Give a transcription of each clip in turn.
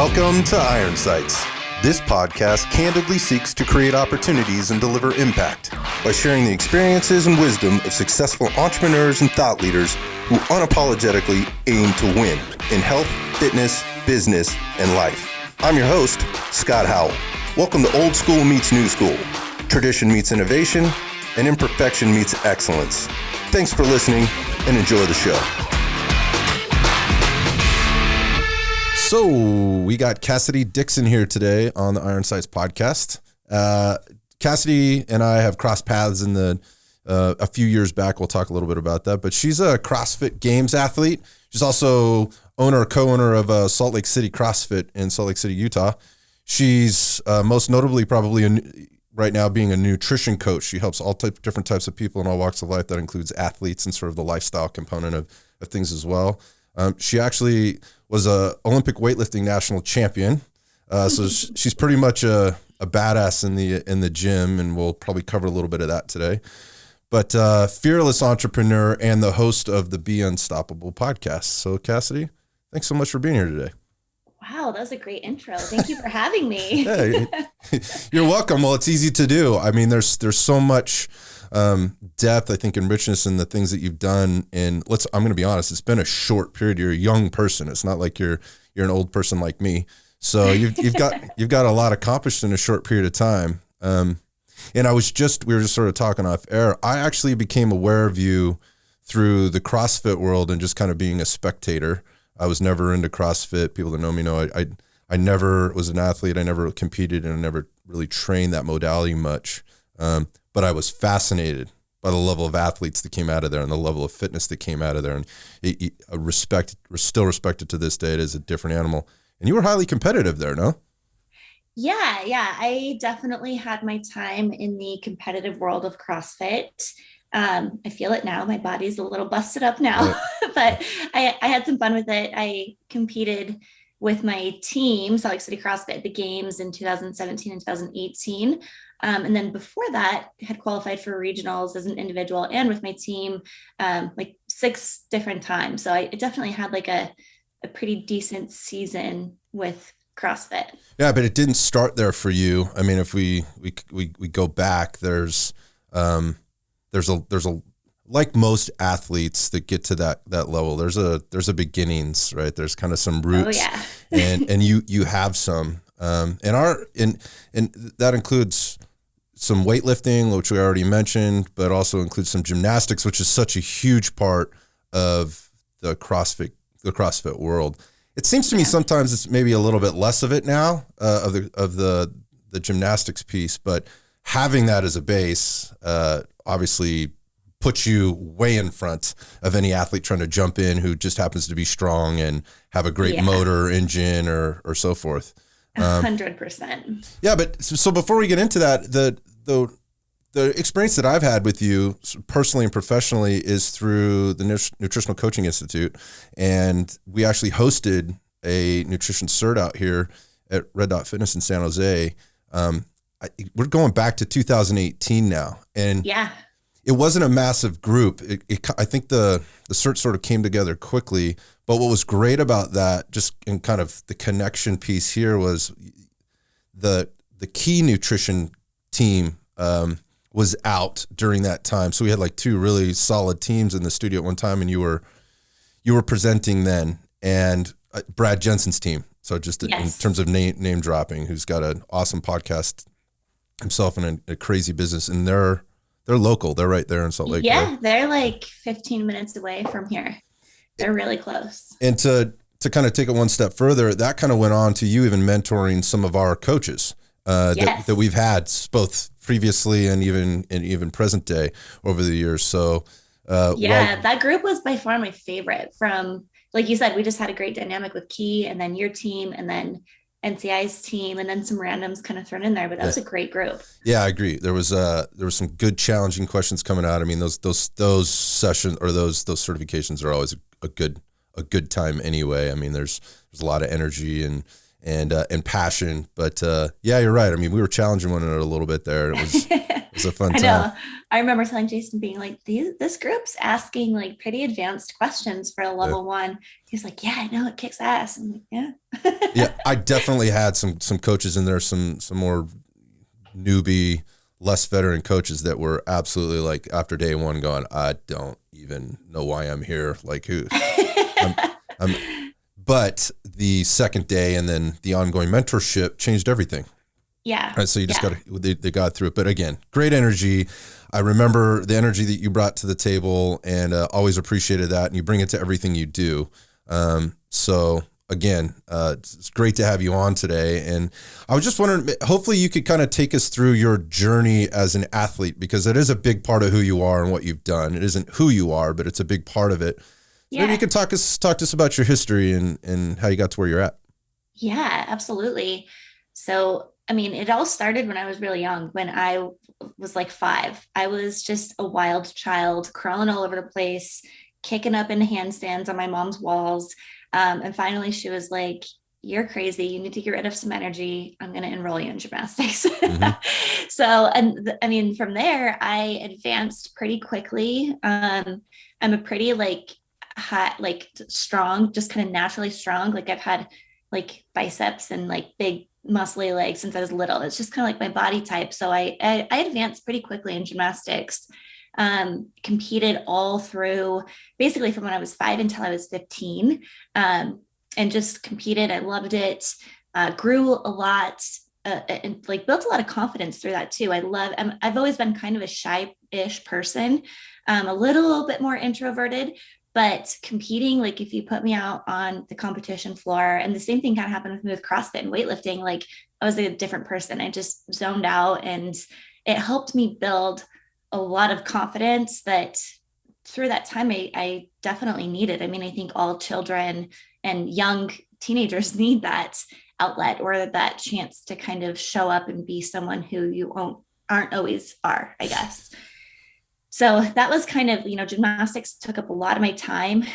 Welcome to Iron Sights. This podcast candidly seeks to create opportunities and deliver impact by sharing the experiences and wisdom of successful entrepreneurs and thought leaders who unapologetically aim to win in health, fitness, business, and life. I'm your host, Scott Howell. Welcome to Old School Meets New School. Tradition meets innovation, and imperfection meets excellence. Thanks for listening and enjoy the show. So we got Cassidy Dickson here today on the Iron Sights podcast. Cassidy and I have crossed paths in a few years back. We'll talk a little bit about that, but she's a Crossfit Games athlete. She's also co-owner of Salt Lake City Crossfit in Salt Lake City, Utah. She's most notably probably right now being a nutrition coach. She helps all different types of people in all walks of life. That includes athletes and sort of the lifestyle component of things as well. She actually was a Olympic weightlifting national champion. So she's pretty much a badass in the gym, and we'll probably cover a little bit of that today. But fearless entrepreneur and the host of the Be Unstoppable podcast. So Cassidy, thanks so much for being here today. Wow, that was a great intro. Thank you for having me. Hey, you're welcome. Well, it's easy to do. I mean, there's so much depth, I think, and richness in the things that you've done. And I'm going to be honest, it's been a short period. You're a young person. It's not like you're an old person like me. So you've got a lot accomplished in a short period of time. And we were just sort of talking off air. I actually became aware of you through the CrossFit world and just kind of being a spectator. I was never into CrossFit. People that know me know I never was an athlete. I never competed, and I never really trained that modality much. But I was fascinated by the level of athletes that came out of there and the level of fitness that came out of there. And still respected to this day. It is a different animal. And you were highly competitive there, no? Yeah. I definitely had my time in the competitive world of CrossFit. I feel it now. My body's a little busted up now, but I had some fun with it. I competed with my team, Salt Lake City Crossfit, at the games in 2017 and 2018. And then before that, had qualified for regionals as an individual and with my team, like 6 different times. So I definitely had like a pretty decent season with CrossFit. Yeah, but it didn't start there for you. I mean, if we go back, there's a like most athletes that get to that level, there's a beginnings, right? There's kind of some roots. Oh, yeah. and you have some, and that includes some weightlifting, which we already mentioned, but also includes some gymnastics, which is such a huge part of the CrossFit world. It seems to me sometimes it's maybe a little bit less of it now, of the gymnastics piece, but having that as a base, obviously puts you way in front of any athlete trying to jump in who just happens to be strong and have a great motor, engine, or so forth. 100%. Yeah, but so before we get into that, the experience that I've had with you personally and professionally is through the Nutritional Coaching Institute, and we actually hosted a nutrition cert out here at Red Dot Fitness in San Jose. We're going back to 2018 now, and it wasn't a massive group. I think the cert sort of came together quickly. But what was great about that, just in kind of the connection piece here, was the key nutrition team was out during that time. So we had like 2 really solid teams in the studio at one time, and you were presenting then, and Brad Jensen's team. So just in terms of name dropping, who's got an awesome podcast himself and a crazy business, and they're local. They're right there in Salt Lake. Yeah, right? They're like 15 minutes away from here. They're really close. And to kind of take it one step further, that kind of went on to you even mentoring some of our coaches that we've had both previously and even present day over the years. So that group was by far my favorite. From, like you said, we just had a great dynamic with Key, and then your team, and then NCI's team, and then some randoms kind of thrown in there, but that was a great group. Yeah, I agree. There was some good challenging questions coming out. I mean, those sessions or those certifications are always a good time anyway. I mean, there's a lot of energy and passion, but you're right. I mean, we were challenging one another a little bit there. It was a fun I time. know. I remember telling Jason being like, this group's asking like pretty advanced questions for a Yeah. level one. He's like, yeah, I know, it kicks ass. I'm like, yeah. Yeah, I definitely had some coaches in there, some more newbie, less veteran coaches that were absolutely like after day one going, I don't even know why I'm here. Like who I'm but the second day and then the ongoing mentorship changed everything. Yeah. Right, so you just they got through it. But again, great energy. I remember the energy that you brought to the table and always appreciated that. And you bring it to everything you do. So again, it's great to have you on today. And I was just wondering, hopefully you could kind of take us through your journey as an athlete, because it is a big part of who you are and what you've done. It isn't who you are, but it's a big part of it. So maybe you could talk to us about your history and how you got to where you're at. Yeah, absolutely. So, I mean, it all started when I was really young, when I was like 5. I was just a wild child, crawling all over the place, kicking up in handstands on my mom's walls. And finally, she was like, you're crazy. You need to get rid of some energy. I'm going to enroll you in gymnastics. Mm-hmm. So, and I mean, from there, I advanced pretty quickly. I'm a pretty strong, just kind of naturally strong. Like I've had like biceps and like big muscly legs since I was little. It's just kind of like my body type. So I advanced pretty quickly in gymnastics. Competed all through basically from when I was 5 until I was 15, and just competed. I loved it. Grew a lot, and like built a lot of confidence through that too. I've always been kind of a shy-ish person, a little bit more introverted, but competing, like if you put me out on the competition floor, and the same thing kind of happened with me with CrossFit and weightlifting, like I was a different person. I just zoned out, and it helped me build a lot of confidence that through that time I definitely needed. I mean, I think all children and young teenagers need that outlet or that chance to kind of show up and be someone who you aren't always are, I guess. So that was kind of, gymnastics took up a lot of my time.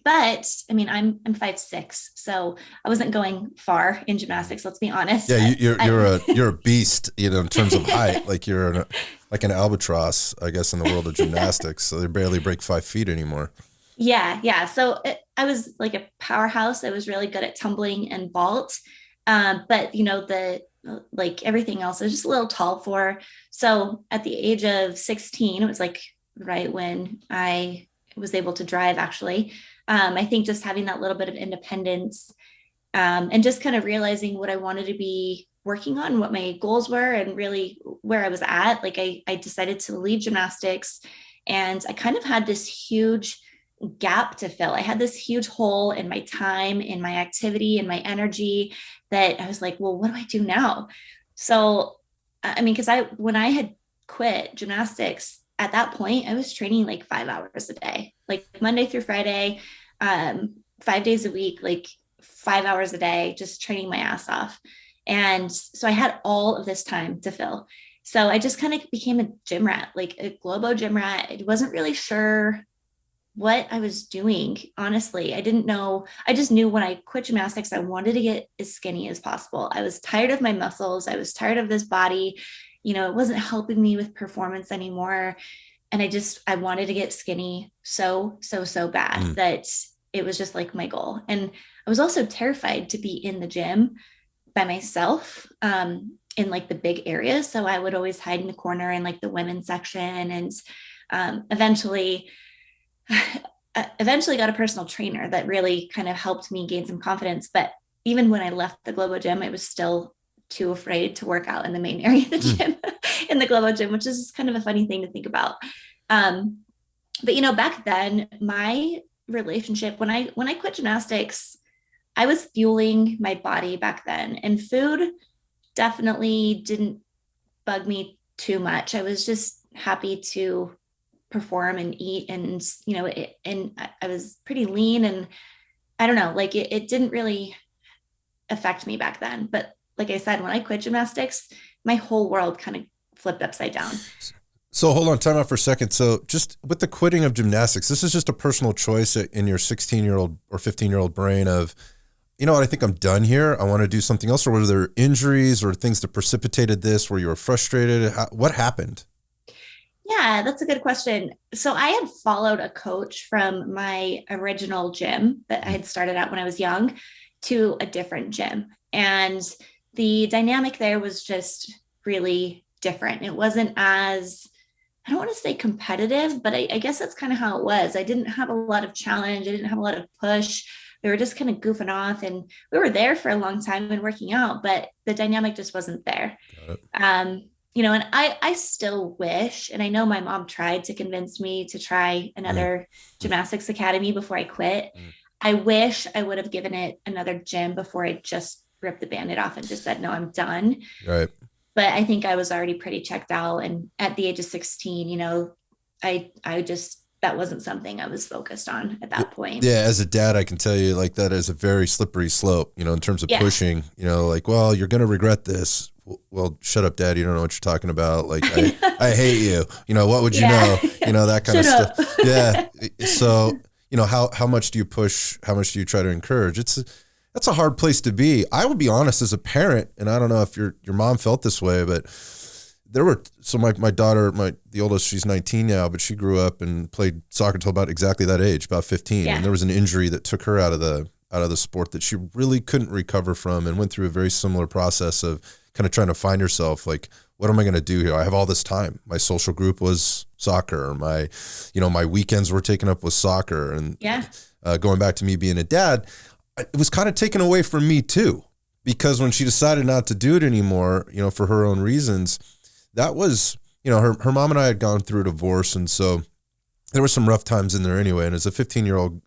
But I mean, I'm 5'6", so I wasn't going far in gymnastics. Let's be honest. Yeah, you're a beast, in terms of height. Like you're like an albatross, I guess, in the world of gymnastics. So they barely break 5 feet anymore. Yeah. So I was like a powerhouse. I was really good at tumbling and vault, but like everything else, I was just a little tall for. So at the age of 16, it was like right when I was able to drive, actually. I think just having that little bit of independence, and just kind of realizing what I wanted to be working on, what my goals were, and really where I was at. Like I decided to leave gymnastics, and I kind of had this huge gap to fill. I had this huge hole in my time, in my activity, in my energy, that I was like, well, what do I do now? So, I mean, when I had quit gymnastics, at that point, I was training like 5 hours a day, like Monday through Friday, 5 days a week, like 5 hours a day, just training my ass off. And so I had all of this time to fill. So I just kind of became a gym rat, like a Globo gym rat. I wasn't really sure what I was doing. Honestly, I didn't know. I just knew when I quit gymnastics, I wanted to get as skinny as possible. I was tired of my muscles. I was tired of this body. It wasn't helping me with performance anymore. And I wanted to get skinny so bad that it was just like my goal. And I was also terrified to be in the gym by myself, in like the big areas. So I would always hide in the corner in like the women's section. And eventually got a personal trainer that really kind of helped me gain some confidence. But even when I left the Globo gym, I was still too afraid to work out in the main area of the gym, in the Globo gym, which is kind of a funny thing to think about. But back then, my relationship, when I quit gymnastics, I was fueling my body back then, and food definitely didn't bug me too much. I was just happy to perform and eat, and and I was pretty lean, and I don't know, like it didn't really affect me back then. But like I said, when I quit gymnastics, my whole world kind of flipped upside down. So hold on, time out for a second. So just with the quitting of gymnastics, this is just a personal choice in your 16-year-old or 15-year-old brain of, you know what, I think I'm done here. I want to do something else? Or were there injuries or things that precipitated this where you were frustrated? What happened? Yeah, that's a good question. So I had followed a coach from my original gym that I had started out when I was young to a different gym. And the dynamic there was just really different. It wasn't as, I don't want to say competitive, but I guess that's kind of how it was. I didn't have a lot of challenge. I didn't have a lot of push. We were just kind of goofing off, and we were there for a long time and working out, but the dynamic just wasn't there. And I still wish, and I know my mom tried to convince me to try another gymnastics academy before I quit. I wish I would have given it another gym before I just ripped the Band-Aid off and just said, no, I'm done. Right. But I think I was already pretty checked out. And at the age of 16, I just, that wasn't something I was focused on at that point. Yeah. As a dad, I can tell you like that is a very slippery slope, in terms of pushing, like, well, you're going to regret this. Well, shut up, Dad. You don't know what you're talking about. Like, I hate you. What would you know? That kind of stuff. Yeah. So, how much do you push? How much do you try to encourage? That's a hard place to be. I will be honest, as a parent, and I don't know if your mom felt this way, but my daughter, the oldest, she's 19 now, but she grew up and played soccer until about exactly that age, about 15. Yeah. And there was an injury that took her out of the sport that she really couldn't recover from, and went through a very similar process of kind of trying to find herself. Like, what am I going to do here? I have all this time. My social group was soccer. My weekends were taken up with soccer. And going back to me being a dad, it was kind of taken away from me too, because when she decided not to do it anymore, for her own reasons, that was, her mom and I had gone through a divorce. And so there were some rough times in there anyway. And as a 15-year-old,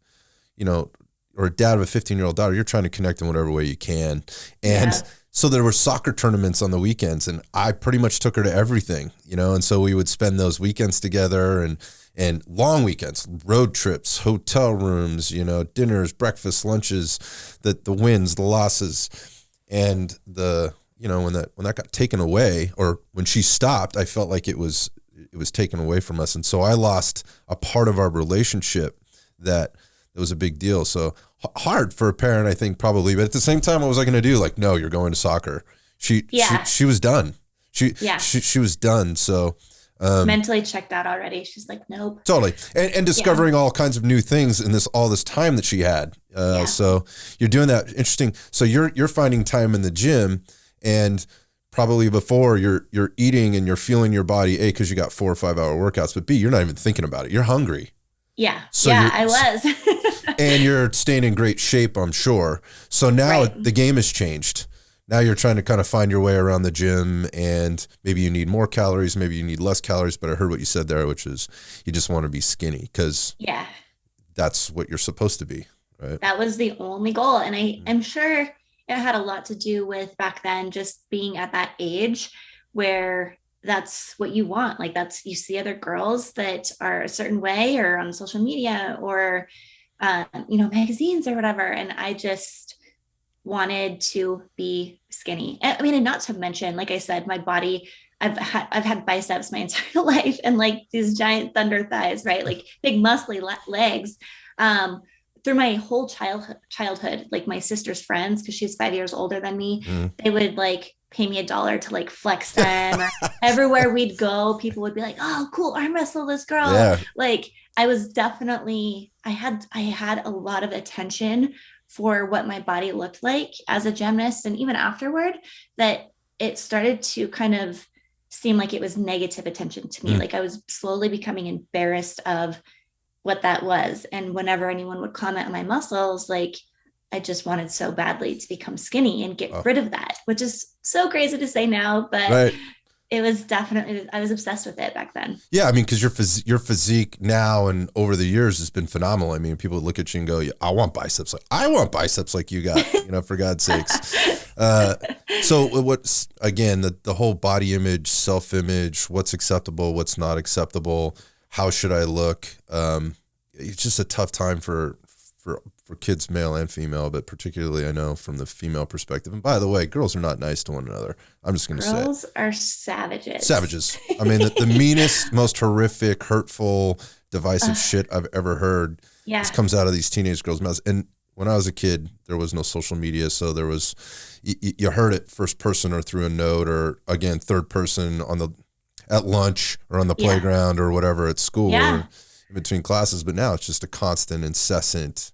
or a dad of a 15-year-old daughter, you're trying to connect in whatever way you can. And so there were soccer tournaments on the weekends, and I pretty much took her to everything, and so we would spend those weekends together, and long weekends, road trips, hotel rooms, dinners, breakfast, lunches, the wins, the losses. And when that got taken away, or when she stopped, I felt like it was taken away from us. And so I lost a part of our relationship that was a big deal. So hard for a parent, I think, probably. But at the same time, what was I going to do? Like, no, you're going to soccer. She was done. She was done. So mentally checked out already. She's like, nope. Totally. And discovering all kinds of new things in all this time that she had. So you're doing that. Interesting. So you're finding time in the gym, and probably before you're eating and you're feeling your body, A, because you got 4 or 5 hour workouts, but B, you're not even thinking about it. You're hungry. Yeah. So I was. And you're staying in great shape, I'm sure. So now the game has changed. Now you're trying to kind of find your way around the gym, and maybe you need more calories, maybe you need less calories. But I heard what you said there, which is you just want to be skinny, because that's what you're supposed to be, right? That was the only goal. And I'm sure it had a lot to do with back then just being at that age where that's what you want. Like, you see other girls that are a certain way, or on social media, or magazines or whatever. And I just wanted to be skinny. I mean, and not to mention, like I said, my body, I've had biceps my entire life, and like these giant thunder thighs, right? Like big muscly legs. Through my whole childhood, like my sister's friends, because she's 5 years older than me, they would like pay me $1 to like flex them. Or everywhere we'd go, people would be like, oh, cool, arm wrestle this girl. Yeah. Like I was definitely, I had a lot of attention for what my body looked like as a gymnast. And even afterward, that it started to kind of seem like it was negative attention to me. Like I was slowly becoming embarrassed of what that was. And whenever anyone would comment on my muscles, like I just wanted so badly to become skinny and get rid of that, which is so crazy to say now, but it was definitely, I was obsessed with it back then. Yeah. I mean, because your physique now and over the years has been phenomenal. I mean, people look at you and go, I want biceps. I want biceps like you got, for God's sakes. So what's, again, the whole body image, self-image, what's acceptable, what's not acceptable, how should I look? It's just a tough time for kids, male and female, but particularly I know from the female perspective. And by the way, girls are not nice to one another. I'm just going to say girls are savages. Savages. I mean, the meanest, most horrific, hurtful, divisive shit I've ever heard. Yeah. This comes out of these teenage girls' mouths. And when I was a kid, there was no social media. So there was, you heard it first person or through a note, or again, third person at lunch or on the playground or whatever at school or in between classes. But now it's just a constant, incessant,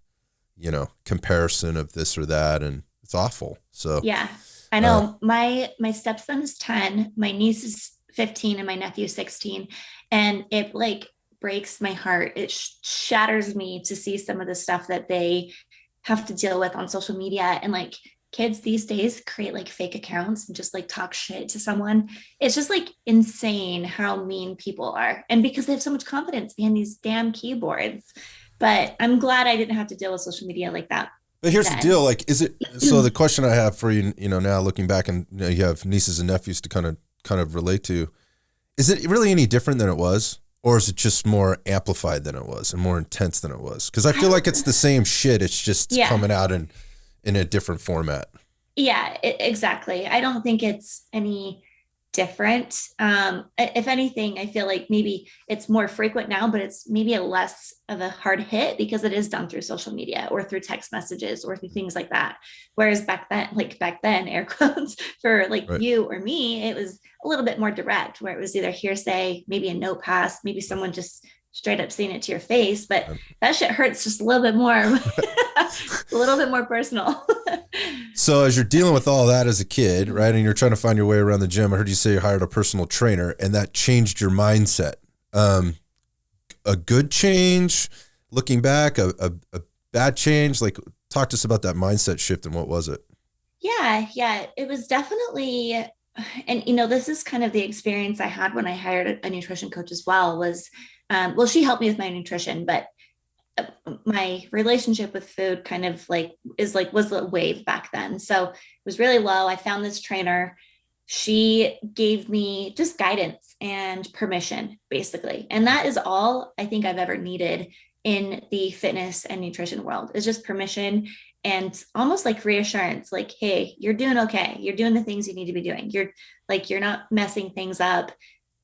comparison of this or that. And it's awful. So yeah, I know my stepson is 10, my niece is 15, and my nephew is 16. And it like breaks my heart. It shatters me to see some of the stuff that they have to deal with on social media. And like kids these days create like fake accounts and just like talk shit to someone. It's just like insane how mean people are. And because they have so much confidence behind these damn keyboards. But I'm glad I didn't have to deal with social media like that. But here's the deal. Like, is it, so the question I have for you, now looking back, and you have nieces and nephews to kind of relate to, is it really any different than it was? Or is it just more amplified than it was and more intense than it was? Because I feel like it's the same shit. It's just coming out in a different format. Yeah, exactly. I don't think it's any different. If anything, I feel like maybe it's more frequent now, but it's maybe a less of a hard hit because it is done through social media or through text messages or through things like that. Whereas back then, air quotes, for like you or me, it was a little bit more direct, where it was either hearsay, maybe a note pass, maybe someone just straight up saying it to your face, but that shit hurts just a little bit more, a little bit more personal. So as you're dealing with all that as a kid, right, and you're trying to find your way around the gym, I heard you say you hired a personal trainer, and that changed your mindset. A good change, looking back, a bad change. Like, talk to us about that mindset shift, and what was it? Yeah, it was definitely, and this is kind of the experience I had when I hired a nutrition coach as well. Was she helped me with my nutrition, but my relationship with food kind of was a wave back then. So it was really low. I found this trainer. She gave me just guidance and permission, basically. And that is all I think I've ever needed in the fitness and nutrition world, is just permission and almost like reassurance, like, hey, you're doing okay. You're doing the things you need to be doing. You're not messing things up.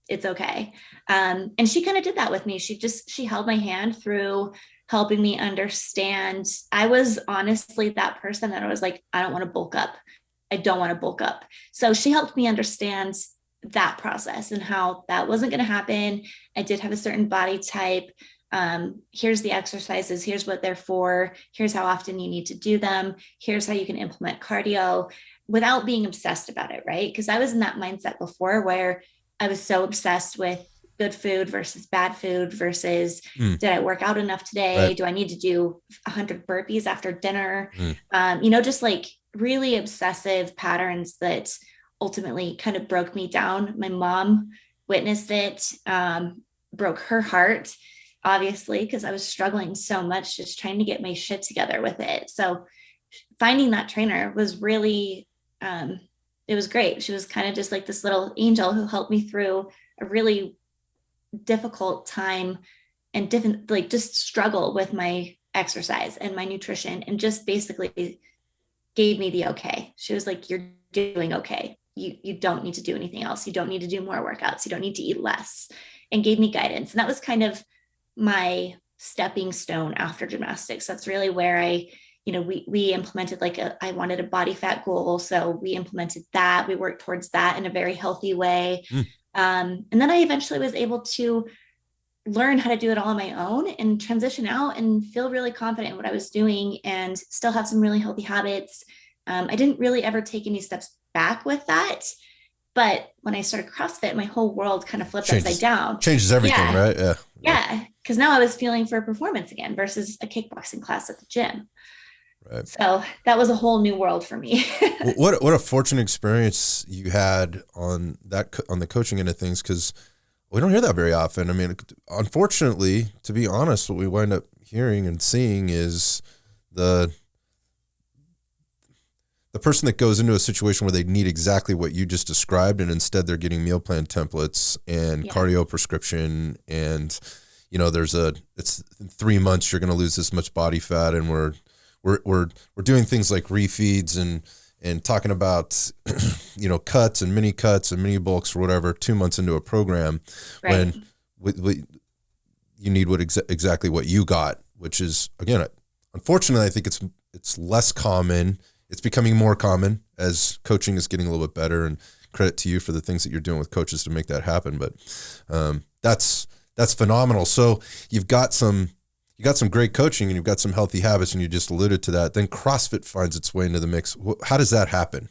It's okay. And she kind of did that with me. She held my hand through helping me understand. I was honestly that person that I was like, I don't want to bulk up. I don't want to bulk up. So she helped me understand that process and how that wasn't going to happen. I did have a certain body type. Here's the exercises. Here's what they're for. Here's how often you need to do them. Here's how you can implement cardio without being obsessed about it, right? Because I was in that mindset before where I was so obsessed with good food versus bad food versus did I work out enough today? Right. Do I need to do 100 burpees after dinner? Just like really obsessive patterns that ultimately kind of broke me down. My mom witnessed it, broke her heart, obviously, because I was struggling so much, just trying to get my shit together with it. So finding that trainer was really, it was great. She was kind of just like this little angel who helped me through a really difficult time and just struggle with my exercise and my nutrition, and just basically gave me the okay. She was like, you're doing okay. You don't need to do anything else. You don't need to do more workouts. You don't need to eat less, and gave me guidance. And that was kind of my stepping stone after gymnastics. That's really where we implemented I wanted a body fat goal. So we implemented that. We worked towards that in a very healthy way. And then I eventually was able to learn how to do it all on my own and transition out and feel really confident in what I was doing and still have some really healthy habits. I didn't really ever take any steps back with that. But when I started CrossFit, my whole world kind of flipped upside down. Changes everything, right? Yeah. Because now I was feeling for performance again versus a kickboxing class at the gym. Right. So that was a whole new world for me. What a fortunate experience you had on the coaching end of things, because we don't hear that very often. I mean, unfortunately, to be honest, what we wind up hearing and seeing is the person that goes into a situation where they need exactly what you just described, and instead they're getting meal plan templates and cardio prescription, and it's in 3 months you're going to lose this much body fat, and we're doing things like refeeds and talking about cuts and mini bulks or whatever 2 months into a program, right, when you need exactly what you got, which is, again, unfortunately, I think it's it's less common. It's becoming more common as coaching is getting a little bit better, and credit to you for the things that you're doing with coaches to make that happen. But that's phenomenal. So you've got some great coaching and you've got some healthy habits, and you just alluded to that. Then CrossFit finds its way into the mix. How does that happen?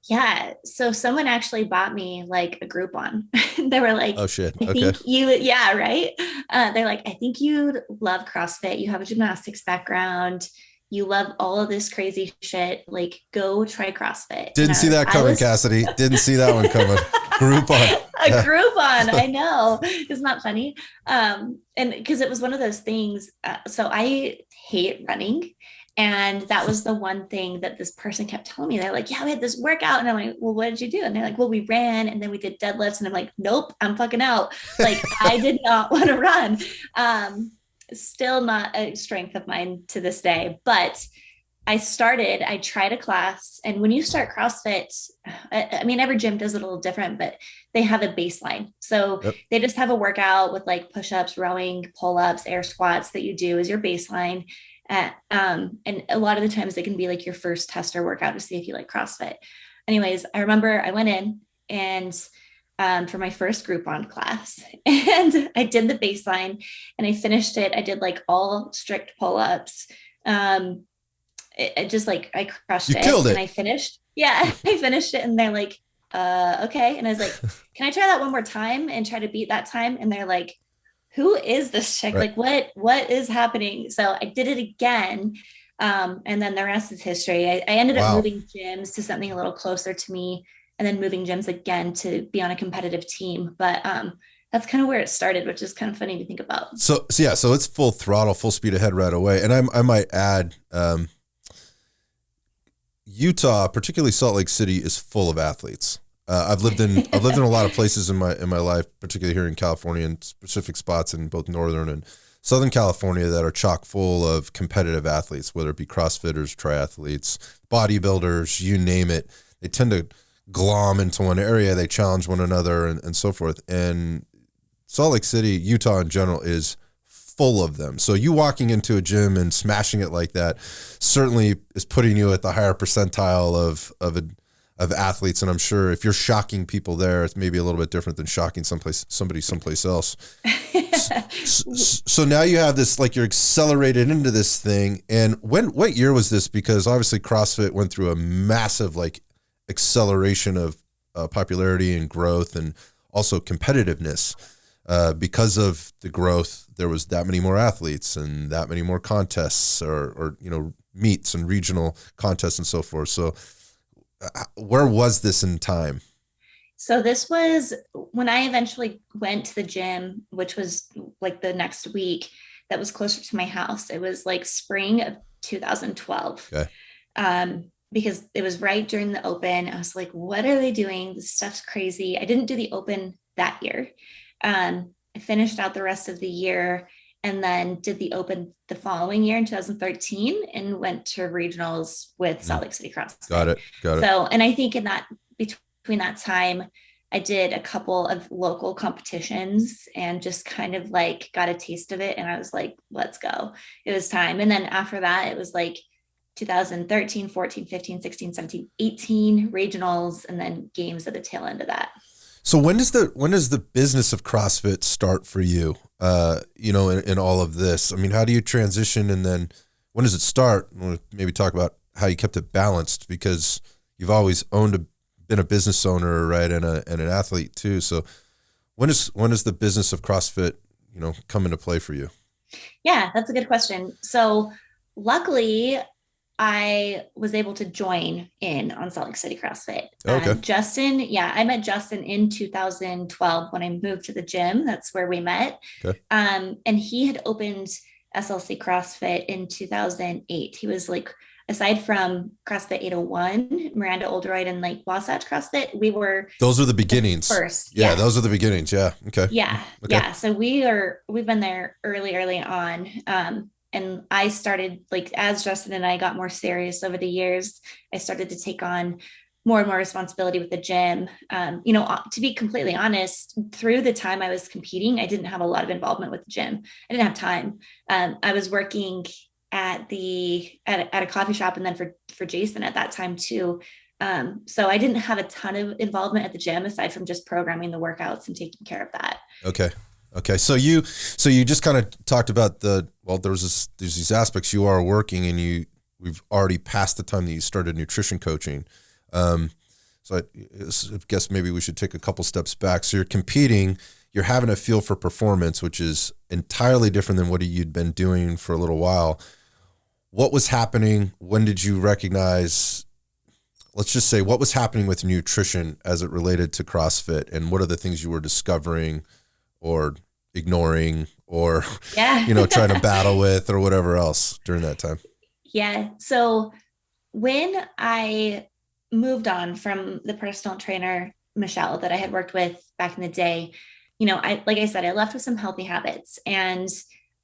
Yeah. So someone actually bought me like a Groupon. They were like, Oh shit. I Okay. think you, yeah, right. They're like, I think you'd love CrossFit. You have a gymnastics background. You love all of this crazy shit. Like, go try CrossFit. Didn't see that coming, Cassidy. Didn't see that one coming. Groupon. A Groupon. I know. Isn't that funny? And because it was one of those things. So I hate running. And that was the one thing that this person kept telling me. They're like, yeah, we had this workout. And I'm like, well, what did you do? And they're like, well, we ran and then we did deadlifts. And I'm like, nope, I'm fucking out. Like, I did not want to run. Still not a strength of mine to this day. But I tried a class. And when you start CrossFit, I mean, every gym does it a little different, but they have a baseline. So They just have a workout with like push-ups, rowing, pull-ups, air squats that you do as your baseline. And a lot of the times they can be like your first tester workout to see if you like CrossFit. Anyways, I remember I went in and for my first Groupon class and I did the baseline and I finished it. I did like all strict pull-ups. It just like, I crushed it and I finished. Yeah, I finished it and they're like, okay. And I was like, can I try that one more time and try to beat that time? And they're like, who is this chick? Right. Like, what is happening? So I did it again. And then the rest is history. I ended up moving gyms to something a little closer to me and then moving gyms again to be on a competitive team. But that's kind of where it started, which is kind of funny to think about. So it's full throttle, full speed ahead right away. And I might add, Utah, particularly Salt Lake City, is full of athletes. I've lived in a lot of places in my life, particularly here in California, and specific spots in both Northern and Southern California that are chock full of competitive athletes, whether it be CrossFitters, triathletes, bodybuilders, you name it. They tend to glom into one area, they challenge one another and so forth. And Salt Lake City, Utah in general, is full of them. So you walking into a gym and smashing it like that certainly is putting you at the higher percentile of athletes. And I'm sure if you're shocking people there, it's maybe a little bit different than shocking somebody someplace else. So now you have this, like, you're accelerated into this thing. And what year was this? Because obviously CrossFit went through a massive like acceleration of popularity and growth and also competitiveness. Because of the growth, there was that many more athletes and that many more contests or meets and regional contests and so forth. So where was this in time? So this was when I eventually went to the gym, which was like the next week, that was closer to my house. It was like spring of 2012. Okay. Because it was right during the open. I was like, what are they doing? This stuff's crazy. I didn't do the open that year. I finished out the rest of the year and then did the open the following year in 2013 and went to regionals with Salt Lake City Crossfit. Got it. So, and I think between that time, I did a couple of local competitions and just kind of like got a taste of it. And I was like, let's go. It was time. And then after that, it was like 2013, 14, 15, 16, 17, 18 regionals, and then games at the tail end of that. So when does the business of CrossFit start for you? In all of this, I mean, how do you transition, and then when does it start? We'll maybe talk about how you kept it balanced, because you've always been a business owner, right, and an athlete too. So when does the business of CrossFit, come into play for you? Yeah, that's a good question. So luckily, I was able to join in on Salt Lake City CrossFit. Okay. I met Justin in 2012 when I moved to the gym. That's where we met. Okay. And he had opened SLC CrossFit in 2008. He was like, aside from CrossFit 801, Miranda Oldroyd, and like Wasatch CrossFit, those are the beginnings. First. Yeah, those are the beginnings. Yeah. Okay. Yeah. Okay. Yeah. So we've been there early on. And I started, like, as Justin and I got more serious over the years, I started to take on more and more responsibility with the gym. To be completely honest, through the time I was competing, I didn't have a lot of involvement with the gym. I didn't have time. I was working at a coffee shop, and then for Jason at that time too. So I didn't have a ton of involvement at the gym aside from just programming the workouts and taking care of that. Okay. So you just kind of talked about there's these aspects you are working, and we've already passed the time that you started nutrition coaching. So I guess maybe we should take a couple steps back. So you're competing, you're having a feel for performance, which is entirely different than what you'd been doing for a little while. What was happening? When did you recognize, let's just say, what was happening with nutrition as it related to CrossFit, and what are the things you were discovering or ignoring or, trying to battle with or whatever else during that time? Yeah. So when I moved on from the personal trainer, Michelle, that I had worked with back in the day, like I said, I left with some healthy habits, and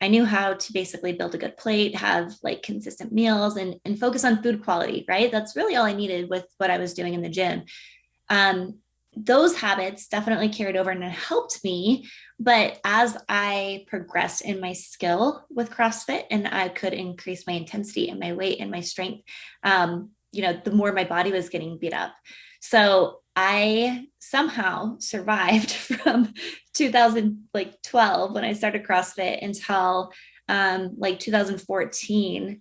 I knew how to basically build a good plate, have like consistent meals, and focus on food quality, right? That's really all I needed with what I was doing in the gym. Those habits definitely carried over and helped me. But as I progressed in my skill with CrossFit, and I could increase my intensity and my weight and my strength, the more my body was getting beat up. So I somehow survived from 2012 when I started CrossFit until 2014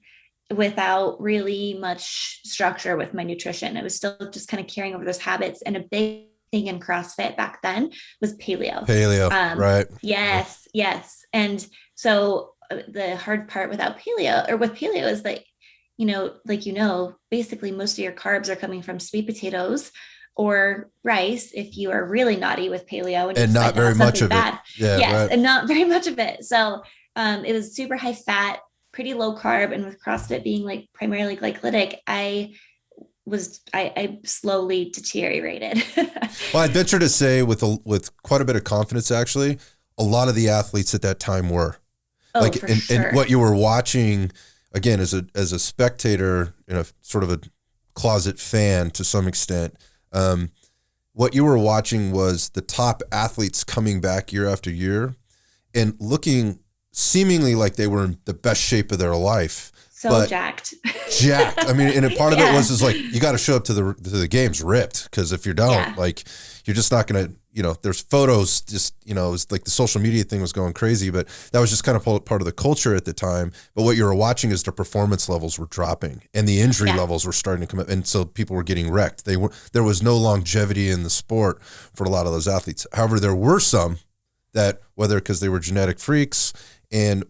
without really much structure with my nutrition. I was still just kind of carrying over those habits. And a big thing in CrossFit back then was paleo. Right. Yes. And so the hard part with paleo is that, basically most of your carbs are coming from sweet potatoes or rice if you are really naughty with paleo and not very much of bad. it. Yeah, yes, right. And not very much of it. So it was super high fat, pretty low carb. And with CrossFit being like primarily glycolytic, I slowly deteriorated. Well, I'd venture to say with quite a bit of confidence, actually, a lot of the athletes at that time were and what you were watching, again, as a spectator and a sort of a closet fan to some extent, what you were watching was the top athletes coming back year after year and looking seemingly like they were in the best shape of their life. Jacked. I mean, and part of it was like, you got to show up to the games ripped, because if you don't, you're just not going to, there's photos, just, it was like the social media thing was going crazy, but that was just kind of part of the culture at the time. But what you were watching is the performance levels were dropping and the injury levels were starting to come up. And so people were getting wrecked. There was no longevity in the sport for a lot of those athletes. However, there were some that, whether because they were genetic freaks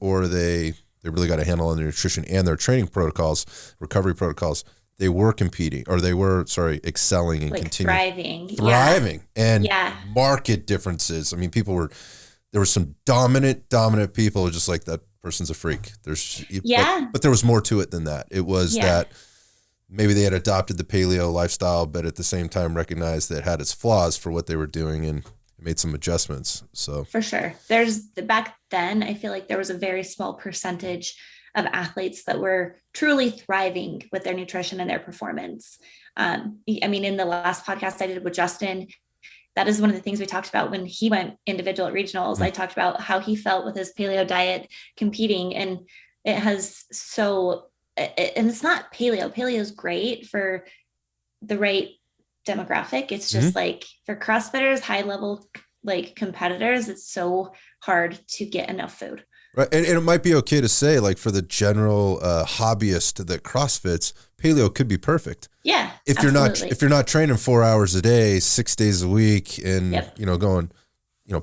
or they really got a handle on their nutrition and their training protocols, recovery protocols, they were competing, or they were, excelling and continuing. Thriving. And market differences. I mean, there were some dominant people who just like, that person's a freak. But there was more to it than that. It was that maybe they had adopted the paleo lifestyle, but at the same time recognized that it had its flaws for what they were doing and made some adjustments. So for sure, back then, I feel like there was a very small percentage of athletes that were truly thriving with their nutrition and their performance. I mean, in the last podcast I did with Justin, that is one of the things we talked about when he went individual at regionals. Mm-hmm. I talked about how he felt with his paleo diet competing, and it has and it's not paleo. Paleo is great for the right demographic. It's just like for CrossFitters, high level competitors, it's so hard to get enough food. Right. And it might be okay to say, like, for the general hobbyist that CrossFits, paleo could be perfect. Yeah. If you're not training 4 hours a day, 6 days a week, and going,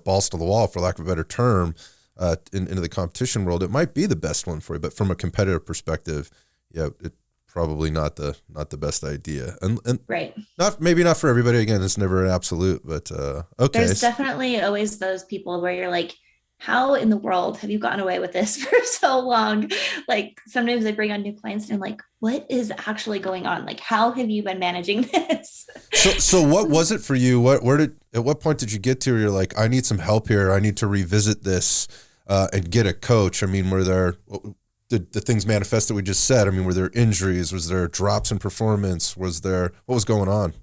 balls to the wall, for lack of a better term, into the competition world, it might be the best one for you. But from a competitive perspective, it's probably not the best idea. And right. Maybe not for everybody. Again, it's never an absolute, but okay. There's definitely always those people where you're like, how in the world have you gotten away with this for so long? Like, sometimes I bring on new clients and I'm like, what is actually going on? Like, how have you been managing this? So what was it for you? At what point did you get to where you're like, I need some help here. I need to revisit this and get a coach? I mean, were there the things manifest that we just said? I mean, were there injuries? Was there drops in performance? What was going on?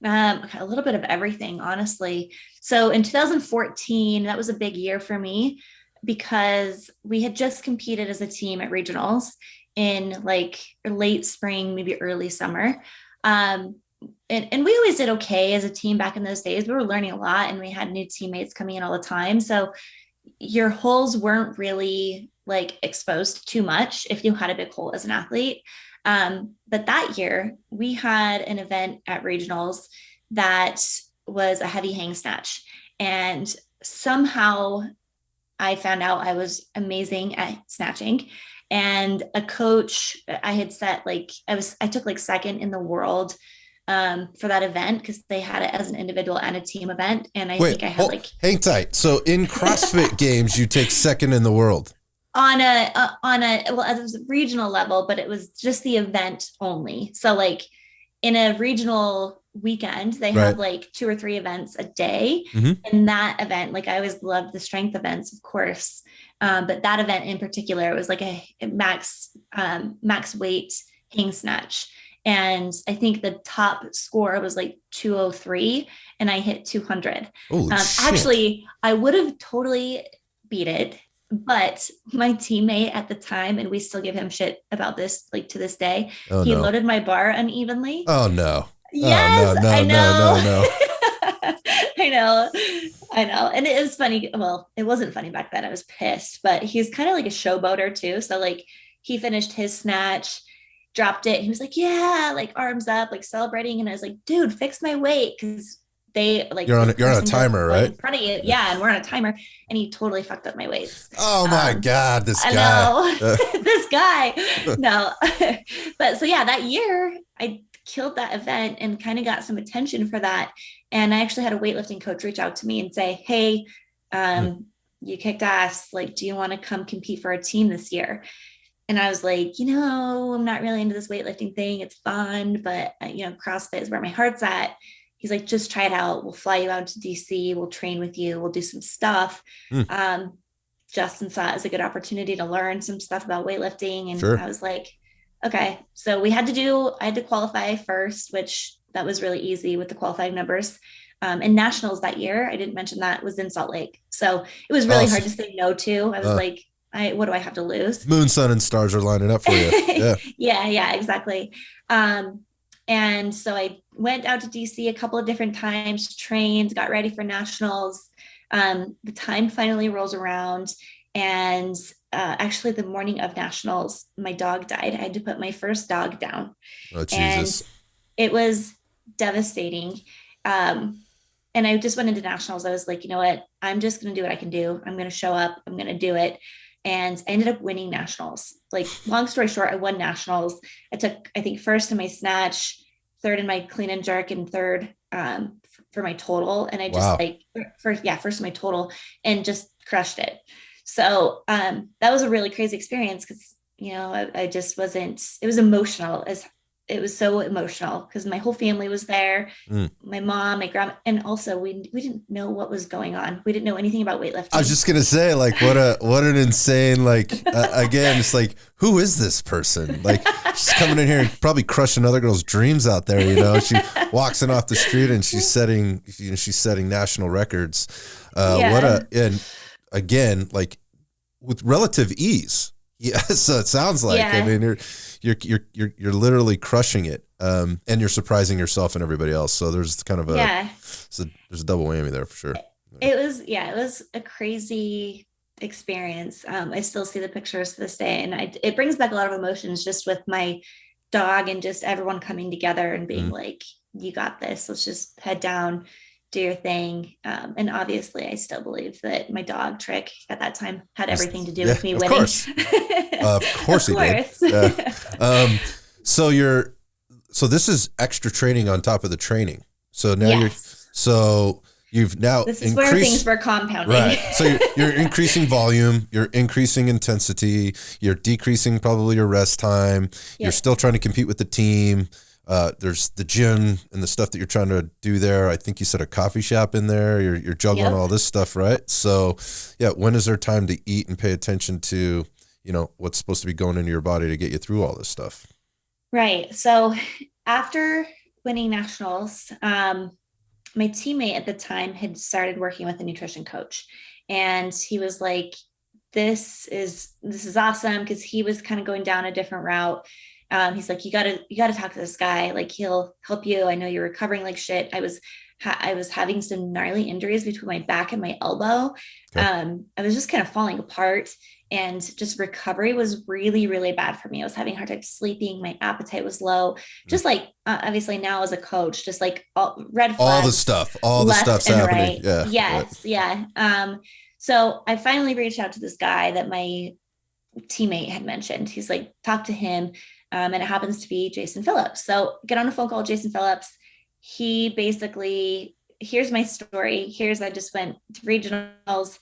A little bit of everything, honestly. So in 2014, that was a big year for me. because we had just competed as a team at regionals in like late spring, maybe early summer. Um, and we always did okay as a team back in those days. We were learning a lot and we had new teammates coming in all the time. So your holes weren't really like exposed too much if you had a big hole as an athlete. But that year we had an event at regionals that was a heavy hang snatch. And somehow I found out I was amazing at snatching. And a coach, I had set like, I took like second in the world for that event because they had it as an individual and a team event. And I think I had like, hang tight. So in CrossFit Games, you take second in the world on a well, it was a regional level, but it was just the event only. So like in a regional weekend, they have like 2 or 3 events a day. And that event, like I always loved the strength events, of course. But that event in particular, it was like a max weight hang snatch. And I think the top score was like 203 and I hit 200. Actually, I would have totally beat it, but my teammate at the time, and we still give him shit about this, like to this day, he loaded my bar unevenly. Oh no. Yes, oh, no, I know. No. I know. And it was funny. Well, it wasn't funny back then. I was pissed, but he's kind of like a showboater too. So like he finished his snatch, dropped it. And he was like, yeah, like arms up, like celebrating. And I was like, dude, fix my weight. Cause they like, you're on a timer, right? In front of you. Yeah. And we're on a timer and he totally fucked up my weights. Oh my God, this guy. This guy. No. But so yeah, that year I killed that event and kind of got some attention for that. And I actually had a weightlifting coach reach out to me and say, hey, you kicked ass. Like, do you want to come compete for our team this year? And I was like, I'm not really into this weightlifting thing. It's fun, but CrossFit is where my heart's at. He's like, just try it out. We'll fly you out to DC. We'll train with you. We'll do some stuff. Justin saw it as a good opportunity to learn some stuff about weightlifting. And I was like, okay. So I had to qualify first, which that was really easy with the qualifying numbers. And nationals that year, I didn't mention that, was in Salt Lake. So it was really hard to say no to. I was like, what do I have to lose? Moon, sun, and stars are lining up for you. Yeah, exactly. And so I went out to DC a couple of different times, trained, got ready for nationals. The time finally rolls around, and actually the morning of nationals, my dog died. I had to put my first dog down. Oh, Jesus. And it was devastating. And I just went into nationals. I was like, you know what? I'm just going to do what I can do. I'm going to show up. I'm going to do it. And I ended up winning nationals. Like, long story short, I won nationals. I took, I think, first in my snatch, third in my clean and jerk, and third for my total. And I just first in my total, and just crushed it. So that was a really crazy experience because, I just wasn't, it was emotional. It was so emotional because my whole family was there. My mom, my grandma, and also we didn't know what was going on. We didn't know anything about weightlifting. I was just gonna say, like, what an insane, like, again, it's like, who is this person? Like, she's coming in here and probably crushing other girls' dreams out there. She walks in off the street and she's setting national records. And again, like, with relative ease. Yeah, so it sounds like, I mean, you're literally crushing it, and you're surprising yourself and everybody else. So there's kind of there's a double whammy there for sure. It was a crazy experience. I still see the pictures to this day, and it brings back a lot of emotions just with my dog and just everyone coming together and being like, "You got this. Let's just head down, do your thing." And obviously I still believe that my dog Trick at that time had everything to do with me winning. Of course he did. So this is extra training on top of the training. So now you've now this is where things were compounding. Right. So you're increasing volume, you're increasing intensity, you're decreasing probably your rest time. You're still trying to compete with the team. There's the gym and the stuff that you're trying to do there. I think you said a coffee shop in there. You're juggling all this stuff, right? So when is there time to eat and pay attention to, what's supposed to be going into your body to get you through all this stuff? Right. So after winning nationals, my teammate at the time had started working with a nutrition coach, and he was like, this is awesome, because he was kind of going down a different route. He's like, you gotta talk to this guy. Like, he'll help you. I know you're recovering like shit. I was having some gnarly injuries between my back and my elbow. Okay. I was just kind of falling apart, and just recovery was really, really bad for me. I was having a hard time sleeping. My appetite was low. Just like, obviously now as a coach, just like red flags, All the left stuff's and happening. right. Yeah. Yes. Yeah. So I finally reached out to this guy that my teammate had mentioned. He's like, talk to him. And it happens to be Jason Phillips. So get on a phone call with Jason Phillips. He basically, here's my story. I just went to regionals,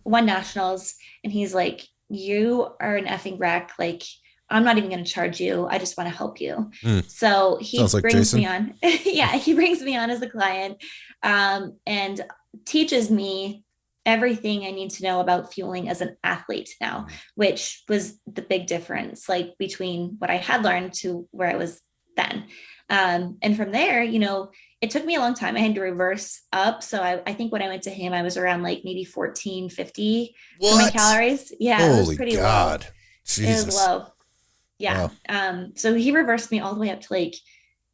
won nationals. And he's like, you are an effing wreck. Like, I'm not even going to charge you. I just want to help you. Mm. So he Sounds like brings Jason. me on. Yeah, he brings me on as a client, and teaches me everything I need to know about fueling as an athlete now, which was the big difference, like between what I had learned to where I was then. And from there, it took me a long time. I had to reverse up. So I think when I went to him, I was around like maybe 1450 for my calories. Yeah, Holy it was pretty God. low. Jesus. It was low. Yeah. Wow. So he reversed me all the way up to like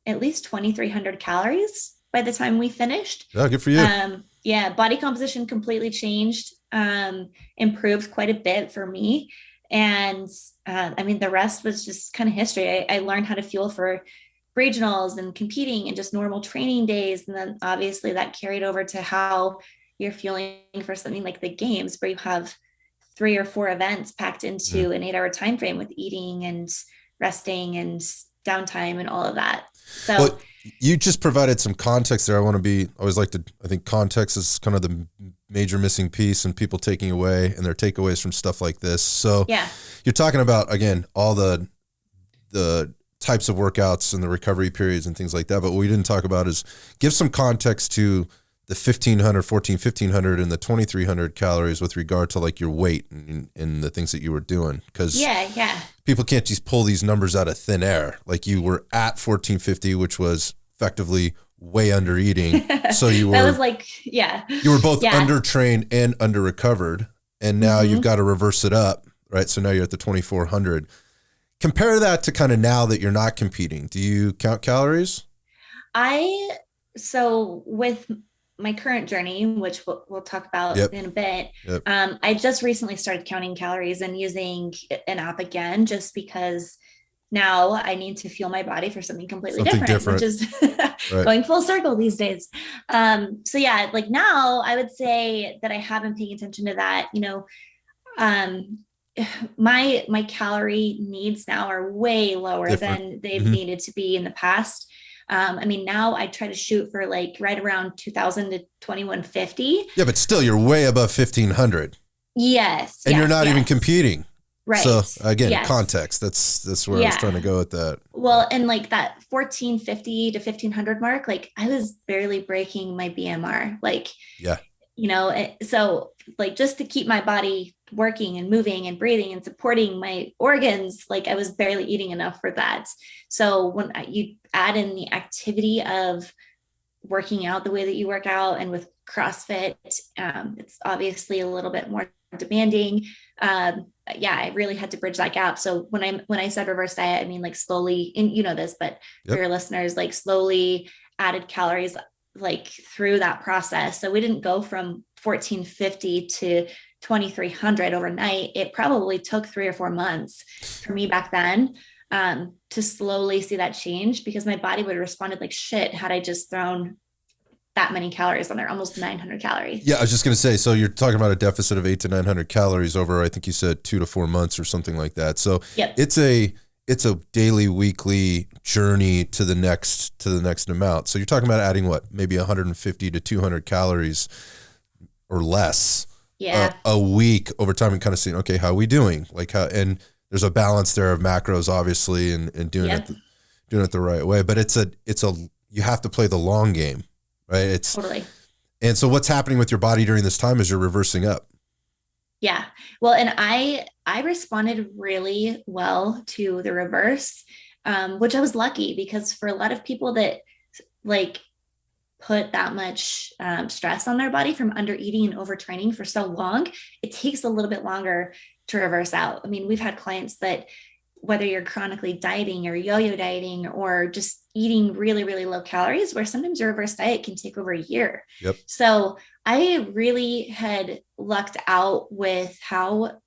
at least 2,300 calories by the time we finished. Yeah, good for you. Yeah, body composition completely changed, improved quite a bit for me. And I mean, the rest was just kind of history. I learned how to fuel for regionals and competing and just normal training days. And then obviously that carried over to how you're fueling for something like the games, where you have 3 or 4 events packed into an 8-hour time frame with eating and resting and downtime and all of that. So well, you just provided some context there. I think context is kind of the major missing piece, and people taking away and their takeaways from stuff like this. So yeah, you're talking about, again, all the types of workouts and the recovery periods and things like that. But what we didn't talk about is give some context to the 1,500, and the 2,300 calories with regard to like your weight and the things that you were doing. Cause people can't just pull these numbers out of thin air. Like, you were at 1,450, which was effectively way under eating. So you were, that was like, you were both undertrained and under recovered. And now you've got to reverse it up, right? So now you're at the 2,400. Compare that to kind of now that you're not competing. Do you count calories? So with my current journey, which we'll talk about in a bit, I just recently started counting calories and using an app again, just because now I need to fuel my body for something completely different, which is going full circle these days. So yeah, like now I would say that I have been paying attention to that. My calorie needs now are way lower than they've needed to be in the past. I mean, now I try to shoot for like right around 2,000 to 2,150. Yeah, but still, you're way above 1,500. Yes. And you're not even competing. Right. So again, context, that's where I was trying to go with that. Well, and like that 1,450 to 1,500 mark, like I was barely breaking my BMR. Like, so like just to keep my body working and moving and breathing and supporting my organs, like I was barely eating enough for that. So when you add in the activity of working out the way that you work out, and with CrossFit, it's obviously a little bit more demanding. I really had to bridge that gap. So when I said reverse diet, I mean like slowly, and you know this, but for your listeners, like slowly added calories like through that process. So we didn't go from 1,450 to 2,300 overnight. It probably took 3 or 4 months for me back then to slowly see that change, because my body would have responded like shit had I just thrown that many calories on there, almost 900 calories. Yeah, I was just going to say, so you're talking about a deficit of 800 to 900 calories over, I think you said 2 to 4 months or something like that. So it's a daily, weekly journey to the next amount. So you're talking about adding what, maybe 150 to 200 calories or less a week over time, and kind of seeing, okay, how are we doing? Like how, and there's a balance there of macros, obviously, and doing it the right way. But it's a you have to play the long game, right? It's totally. And so what's happening with your body during this time is you're reversing up. Yeah. Well, and I responded really well to the reverse, which I was lucky, because for a lot of people that like put that much stress on their body from under eating and overtraining for so long, it takes a little bit longer to reverse out. I mean, we've had clients that, whether you're chronically dieting or yo-yo dieting or just eating really, really low calories, where sometimes a reverse diet can take over a year. Yep. So I really had lucked out with how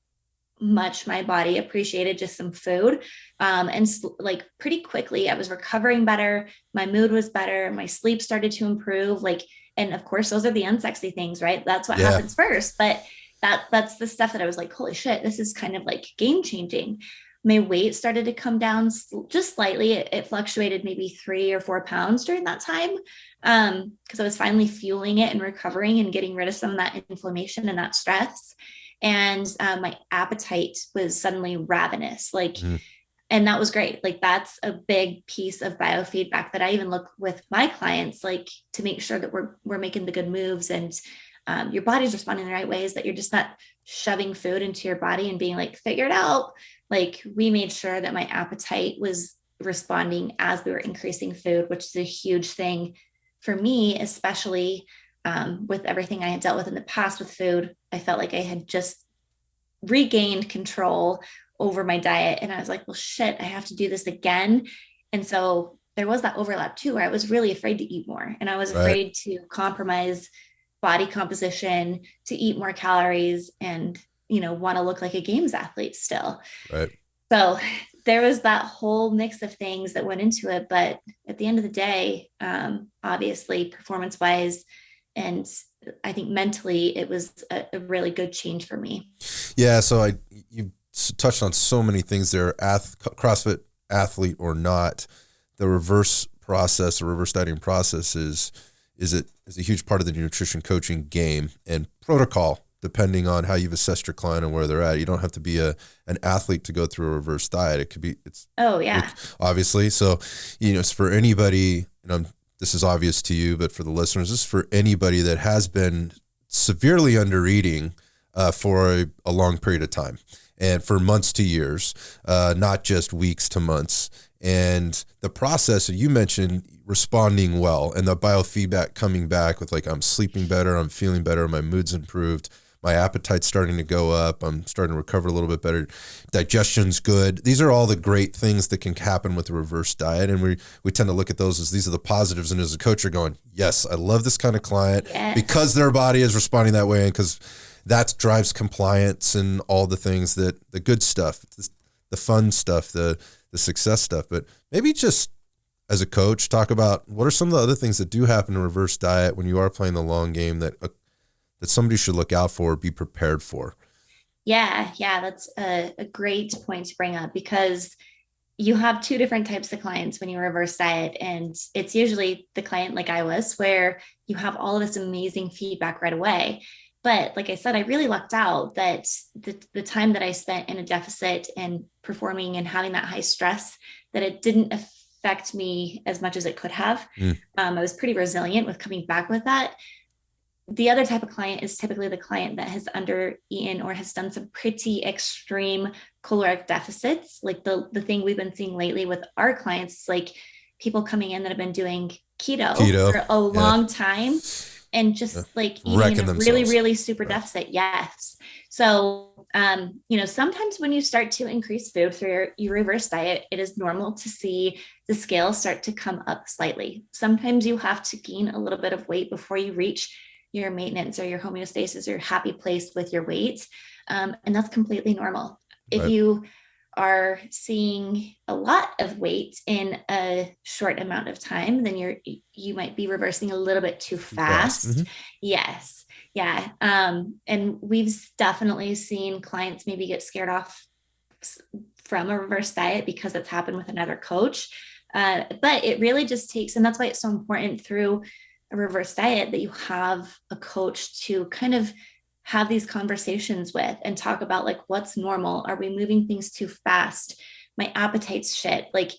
much my body appreciated just some food. And like pretty quickly, I was recovering better. My mood was better. My sleep started to improve. Like, and of course, those are the unsexy things, right? That's what happens first. But that's the stuff that I was like, holy shit, this is kind of like game changing. My weight started to come down just slightly. It fluctuated maybe 3 or 4 pounds during that time, because I was finally fueling it and recovering and getting rid of some of that inflammation and that stress. And my appetite was suddenly ravenous, like, and that was great. Like, that's a big piece of biofeedback that I even look with my clients, like, to make sure that we're making the good moves and your body's responding the right ways, that you're just not shoving food into your body and being like, figure it out. Like, we made sure that my appetite was responding as we were increasing food, which is a huge thing for me, especially with everything I had dealt with in the past with food. I felt like I had just regained control over my diet. And I was like, well, shit, I have to do this again. And so there was that overlap too, where I was really afraid to eat more. And I was afraid to compromise body composition, to eat more calories and, want to look like a games athlete still. Right. So there was that whole mix of things that went into it. But at the end of the day, obviously performance wise, and I think mentally, it was a really good change for me. Yeah. So you touched on so many things there, CrossFit athlete or not. The reverse dieting process is a huge part of the nutrition coaching game and protocol, depending on how you've assessed your client and where they're at. You don't have to be an athlete to go through a reverse diet. Obviously. So, it's for anybody, this is obvious to you, but for the listeners, this is for anybody that has been severely under eating for a long period of time and for months to years, not just weeks to months. And the process that you mentioned, responding well, and the biofeedback coming back with like, I'm sleeping better, I'm feeling better, my mood's improved, my appetite's starting to go up, I'm starting to recover a little bit better, digestion's good. These are all the great things that can happen with a reverse diet. And we tend to look at those as these are the positives. And as a coach, you're going, yes, I love this kind of client because their body is responding that way. And because that drives compliance and all the things the good stuff, the fun stuff, the success stuff. But maybe just as a coach, talk about what are some of the other things that do happen in reverse diet when you are playing the long game that somebody should look out for, be prepared for. Yeah, that's a great point to bring up, because you have two different types of clients when you reverse diet. And it's usually the client like I was, where you have all of this amazing feedback right away. But like I said, I really lucked out that the time that I spent in a deficit and performing and having that high stress, that it didn't affect me as much as it could have. I was pretty resilient with coming back with that. The other type of client is typically the client that has under-eaten or has done some pretty extreme caloric deficits. Like the thing we've been seeing lately with our clients is like people coming in that have been doing keto for a long time and just like eating in a really, really super deficit. Yes. So, sometimes when you start to increase food through your reverse diet, it is normal to see the scale start to come up slightly. Sometimes you have to gain a little bit of weight before you reach your maintenance or your homeostasis or your happy place with your weight. And that's completely normal. If you are seeing a lot of weight in a short amount of time, then you might be reversing a little bit too fast. Mm-hmm. Yes. Yeah. And we've definitely seen clients maybe get scared off from a reverse diet because it's happened with another coach. But it really just takes, and that's why it's so important through a reverse diet that you have a coach to kind of have these conversations with and talk about like, what's normal? Are we moving things too fast? My appetite's shit. Like,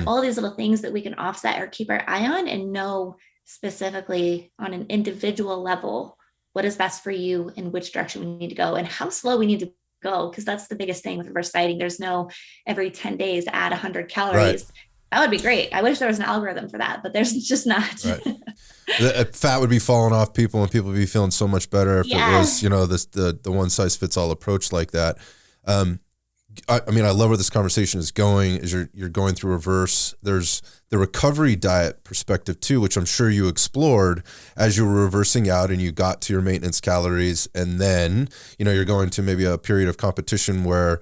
all these little things that we can offset or keep our eye on and know specifically on an individual level, what is best for you and which direction we need to go and how slow we need to go. Cause that's the biggest thing with reverse dieting. There's no every 10 days add 100 calories. Right. That would be great. I wish there was an algorithm for that, but there's just not. Right. The fat would be falling off people, and people would be feeling so much better if it was, you know, the one size fits all approach like that. I mean, I love where this conversation is going. Is you're going through reverse. There's the recovery diet perspective too, which I'm sure you explored as you were reversing out and you got to your maintenance calories, and then, you know, you're going to maybe a period of competition where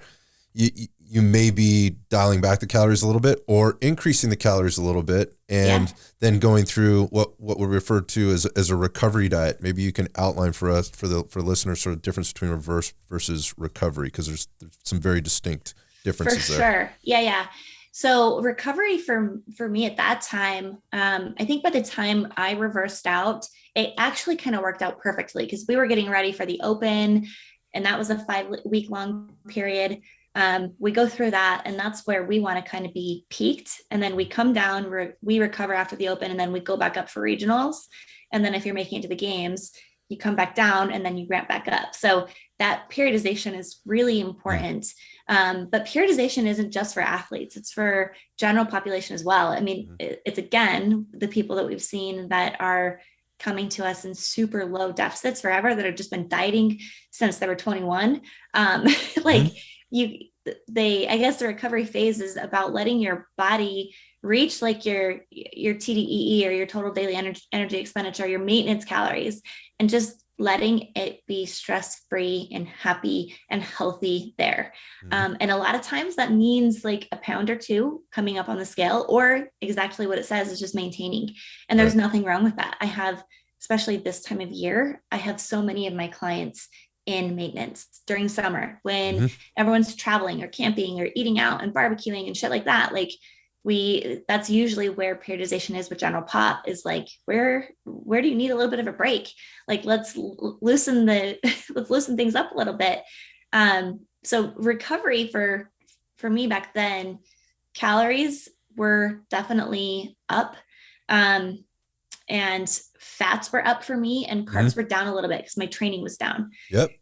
you may be dialing back the calories a little bit or increasing the calories a little bit, and then going through what we refer to as a recovery diet. Maybe you can outline for us, for listeners, sort of difference between reverse versus recovery, because there's some very distinct differences there. For sure. Yeah. So recovery for me at that time, I think by the time I reversed out, it actually kind of worked out perfectly, because we were getting ready for the Open, and that was a 5-week long period. We go through that, and that's where we want to kind of be peaked. And then we come down, we recover after the Open, and then we go back up for regionals. And then if you're making it to the games, you come back down and then you ramp back up. So that periodization is really important. But periodization isn't just for athletes, it's for general population as well. I mean, it's again, the people that we've seen that are coming to us in super low deficits forever, that have just been dieting since they were 21. I guess the recovery phase is about letting your body reach like your TDEE, or your total daily energy expenditure, your maintenance calories, and just letting it be stress-free and happy and healthy there. And a lot of times that means like a pound or two coming up on the scale, or exactly what it says is just maintaining. And there's nothing wrong with that. I have, especially this time of year, I have so many of my clients in maintenance during summer when everyone's traveling or camping or eating out and barbecuing and shit like that. Like that's usually where periodization is with general pop, is like, where do you need a little bit of a break? Like, let's loosen things up a little bit. So recovery for me back then, calories were definitely up. And fats were up for me, and carbs were down a little bit because my training was down. Yep.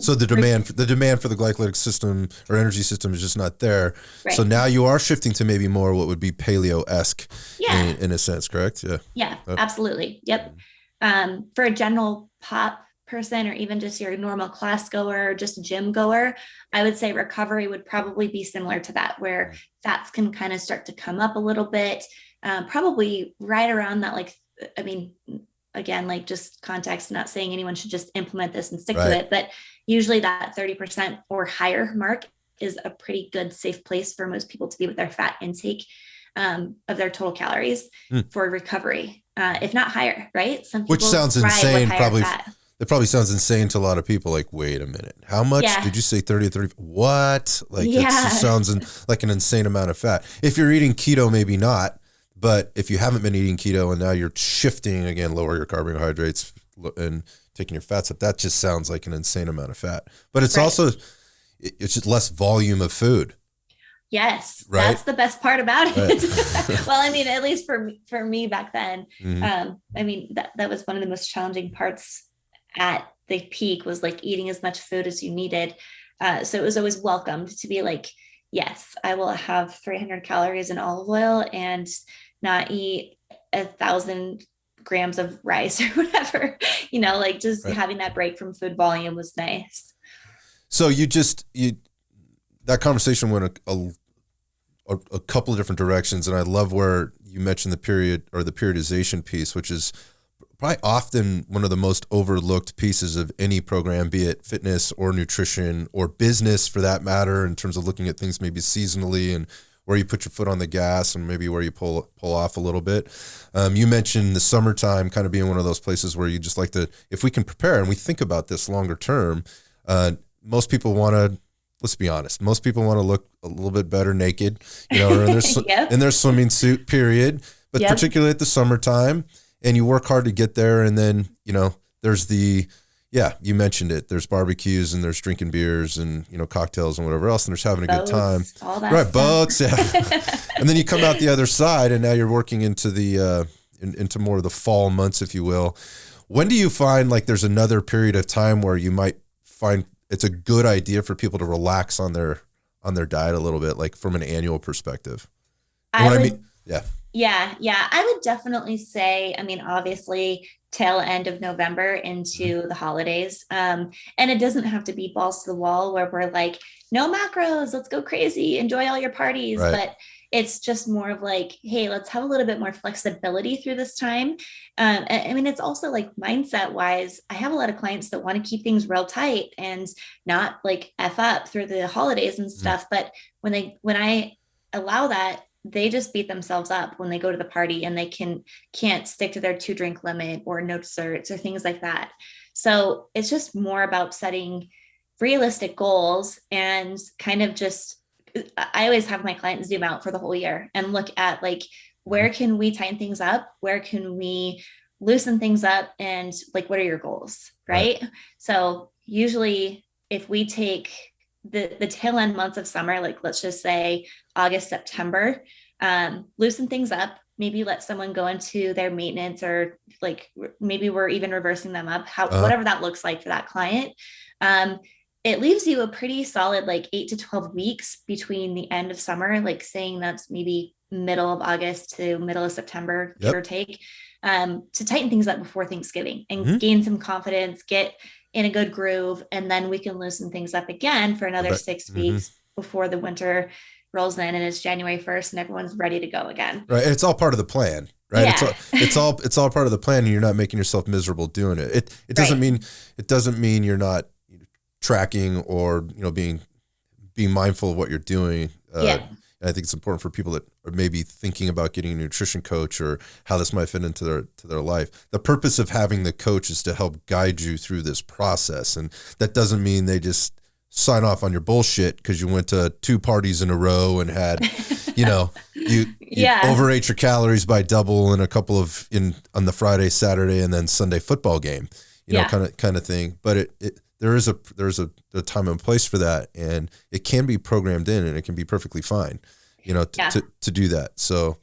So the demand for the glycolytic system or energy system is just not there. Right. So now you are shifting to maybe more what would be paleo-esque in a sense, correct? Yeah, absolutely. Yep. For a general pop person, or even just your normal class goer or just gym goer, I would say recovery would probably be similar to that, where fats can kind of start to come up a little bit. Probably right around that, like, I mean, again, like, just context, not saying anyone should just implement this and stick to it, but usually that 30% or higher mark is a pretty good, safe place for most people to be with their fat intake of their total calories for recovery, if not higher, right? Some people, which sounds insane, probably. It probably sounds insane to a lot of people. Like, wait a minute, how much did you say? 30 or 30? What? Like, it just sounds like an insane amount of fat. If you're eating keto, maybe not. But if you haven't been eating keto and now you're shifting again, lower your carbohydrates and taking your fats up, that just sounds like an insane amount of fat. But it's also, it's just less volume of food. Yes, that's the best part about it. Well, I mean, at least for me back then, I mean, that was one of the most challenging parts at the peak, was like eating as much food as you needed. So it was always welcomed to be like, yes, I will have 300 calories in olive oil and not eat 1,000 grams of rice or whatever, you know, like just having that break from food volume was nice. So that conversation went a couple of different directions. And I love where you mentioned the periodization piece, which is probably often one of the most overlooked pieces of any program, be it fitness or nutrition or business for that matter, in terms of looking at things maybe seasonally and where you put your foot on the gas and maybe where you pull off a little bit. You mentioned the summertime kind of being one of those places where you just like to, if we can prepare and we think about this longer term, most people want to, let's be honest, most people want to look a little bit better naked, you know, or in their swimming suit, period. But particularly at the summertime, and you work hard to get there. And then, you know, there's you mentioned it. There's barbecues and there's drinking beers and, you know, cocktails and whatever else. And there's having a good time. All that stuff. Boats. Yeah. And then you come out the other side and now you're working into into more of the fall months, if you will. When do you find like there's another period of time where you might find it's a good idea for people to relax on their diet a little bit, like from an annual perspective? And I what I would, mean, yeah. yeah, I would definitely say, I mean, obviously, tail end of November Mhm. into the holidays. And it doesn't have to be balls to the wall where we're like, no macros, let's go crazy, enjoy all your parties. Right. But it's just more of like, hey, let's have a little bit more flexibility through this time. I mean, it's also like mindset wise, I have a lot of clients that want to keep things real tight and not like F up through the holidays and Mhm. stuff. But when I allow that, they just beat themselves up when they go to the party and they can't stick to their 2 drink limit or no desserts or things like that. So it's just more about setting realistic goals and kind of just, I always have my clients zoom out for the whole year and look at like, Mhm. where can we tighten things up? Where can we loosen things up? And like, what are your goals? Right. Right. So usually if we take the tail end months of summer, like let's just say August, September, loosen things up, maybe let someone go into their maintenance, or like maybe we're even reversing them up, how Uh-huh. whatever that looks like for that client. um, it leaves you a pretty solid like 8 to 12 weeks between the end of summer, like saying that's maybe middle of August to middle of September, give or Yep. take, to tighten things up before Thanksgiving and Hmm. gain some confidence, get in a good groove, and then we can loosen things up again for I another bet. six Hmm. weeks before the winter rolls in and it's January 1st and everyone's ready to go again. Right. And it's all part of the plan, right? Yeah. It's all part of the plan, and you're not making yourself miserable doing it. Right. It doesn't mean you're not tracking or, being mindful of what you're doing. Yeah. And I think it's important for people that are maybe thinking about getting a nutrition coach or how this might fit into their life. The purpose of having the coach is to help guide you through this process. And that doesn't mean they just sign off on your bullshit because you went to 2 parties in a row and had, you know, you Yeah. overate your calories by double in a couple of on the Friday, Saturday, and then Sunday football game, Yeah. kind of thing. But there's a time and place for that, and it can be programmed in, and it can be perfectly fine, Yeah. to do that. So,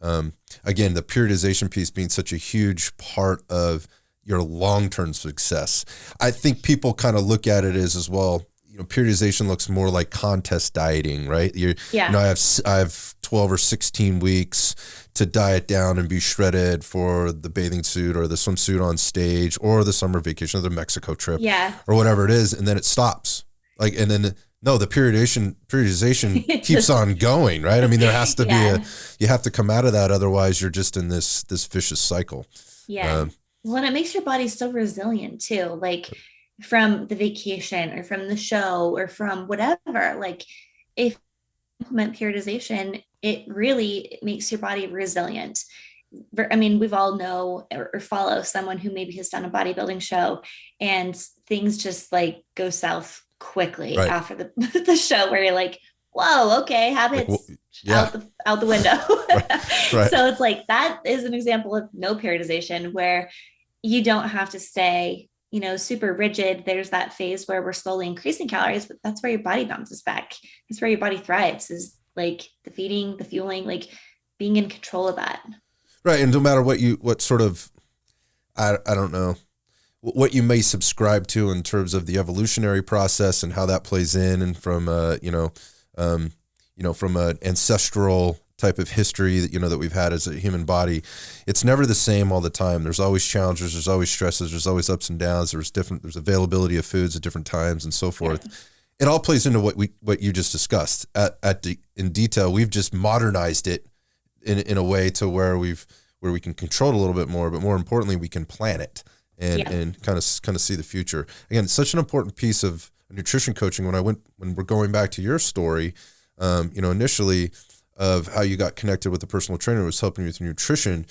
again, the periodization piece being such a huge part of your long-term success. I think people kind of look at it as well. Periodization looks more like contest dieting, right? Yeah. I have 12 or 16 weeks to diet down and be shredded for the bathing suit or the swimsuit on stage or the summer vacation or the Mexico trip Yeah. or whatever it is. And then it stops. And then no, the periodization keeps Just, on going, right? I mean, there has to be yeah. you have to come out of that. Otherwise you're just in this vicious cycle. Yeah. Um, Well, and it makes your body so resilient too. Like from the vacation or from the show or from whatever, like if you implement periodization, it really makes your body resilient. I mean, we've all know or follow someone who maybe has done a bodybuilding show and things just like go south quickly right. after the show where you're like, whoa, okay, Like, habits yeah, out the window. right. Right. So it's like that is an example of no periodization where you don't have to stay, super rigid. There's that phase where we're slowly increasing calories, but that's where your body bounces back. That's where your body thrives, is like the feeding, the fueling, like being in control of that. Right. And no matter what sort of, I don't know, what you may subscribe to in terms of the evolutionary process and how that plays in, and from from an ancestral type of history that we've had as a human body, it's never the same all the time. There's always challenges, there's always stresses, there's always ups and downs, there's availability of foods at different times and so forth. Yeah. It all plays into what you just discussed in detail. We've just modernized it in a way to where we can control it a little bit more, but more importantly, we can plan it Yeah. and kind of see the future. Again, it's such an important piece of nutrition coaching. When we're going back to your story, initially of how you got connected with the personal trainer who was helping you with nutrition,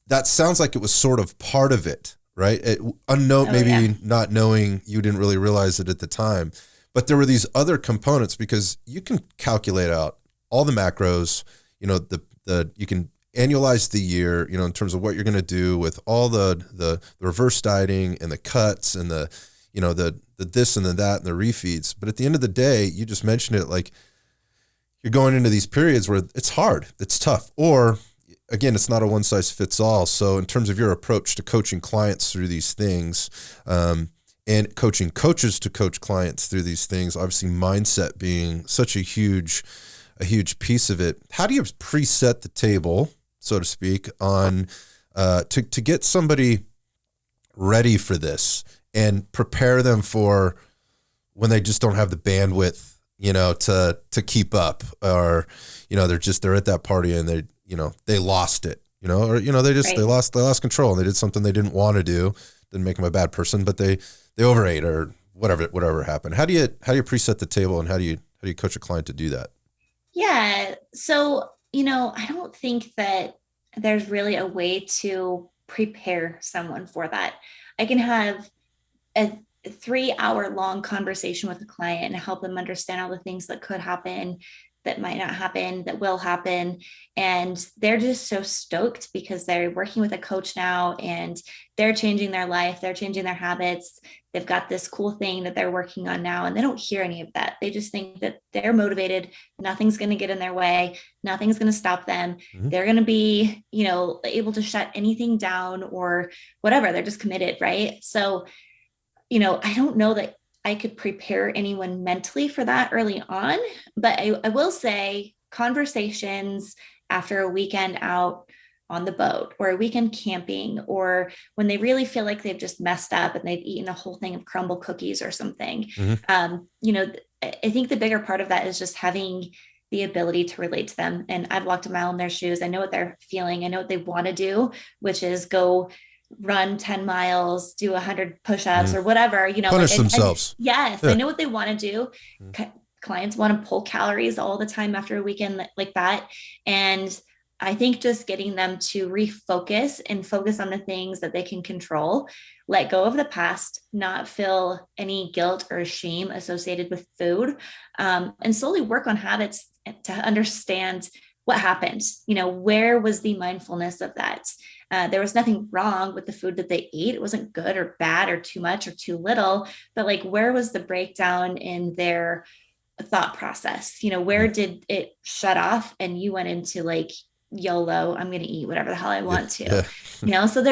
that sounds like it was sort of part of it, right? Unknown, Oh, maybe yeah. not knowing, you didn't really realize it at the time, but there were these other components because you can calculate out all the macros, you can annualize the year, in terms of what you're going to do with all the reverse dieting and the cuts and the this and the that and the refeeds. But at the end of the day, you just mentioned it, like you're going into these periods where it's hard, it's tough, or again, it's not a one size fits all. So in terms of your approach to coaching clients through these things, and coaching coaches to coach clients through these things, obviously mindset being such a huge a huge piece of it. How do you preset the table, so to speak, on to get somebody ready for this and prepare them for when they just don't have the bandwidth, to keep up, or, they're at that party and they lost it, or, they lost control and they did something they didn't want to do. Didn't make them a bad person, but they overate or whatever happened. How do you preset the table, and how do you coach a client to do that? Yeah. So, I don't think that there's really a way to prepare someone for that. I can have a 3-hour long conversation with a client and help them understand all the things that could happen, that might not happen, that will happen. And they're just so stoked because they're working with a coach now and they're changing their life. They're changing their habits. They've got this cool thing that they're working on now. And they don't hear any of that. They just think that they're motivated. Nothing's going to get in their way. Nothing's going to stop them. Mm-hmm. They're going to be, able to shut anything down or whatever. They're just committed. Right. So, I don't know that I could prepare anyone mentally for that early on, but I will say conversations after a weekend out on the boat or a weekend camping, or when they really feel like they've just messed up and they've eaten a whole thing of crumble cookies or something. Mm-hmm. I think the bigger part of that is just having the ability to relate to them. And I've walked a mile in their shoes. I know what they're feeling. I know what they want to do, which is go run 10 miles, do 100 push-ups or whatever, punish themselves. Yes. Yeah. I know what they want to do. Clients want to pull calories all the time after a weekend like that. And I think just getting them to refocus and focus on the things that they can control, let go of the past, not feel any guilt or shame associated with food, and slowly work on habits to understand what happened. Where was the mindfulness of that? There was nothing wrong with the food that they ate. It wasn't good or bad or too much or too little, but where was the breakdown in their thought process? Where did it shut off and you went into YOLO, I'm going to eat whatever the hell I want to, so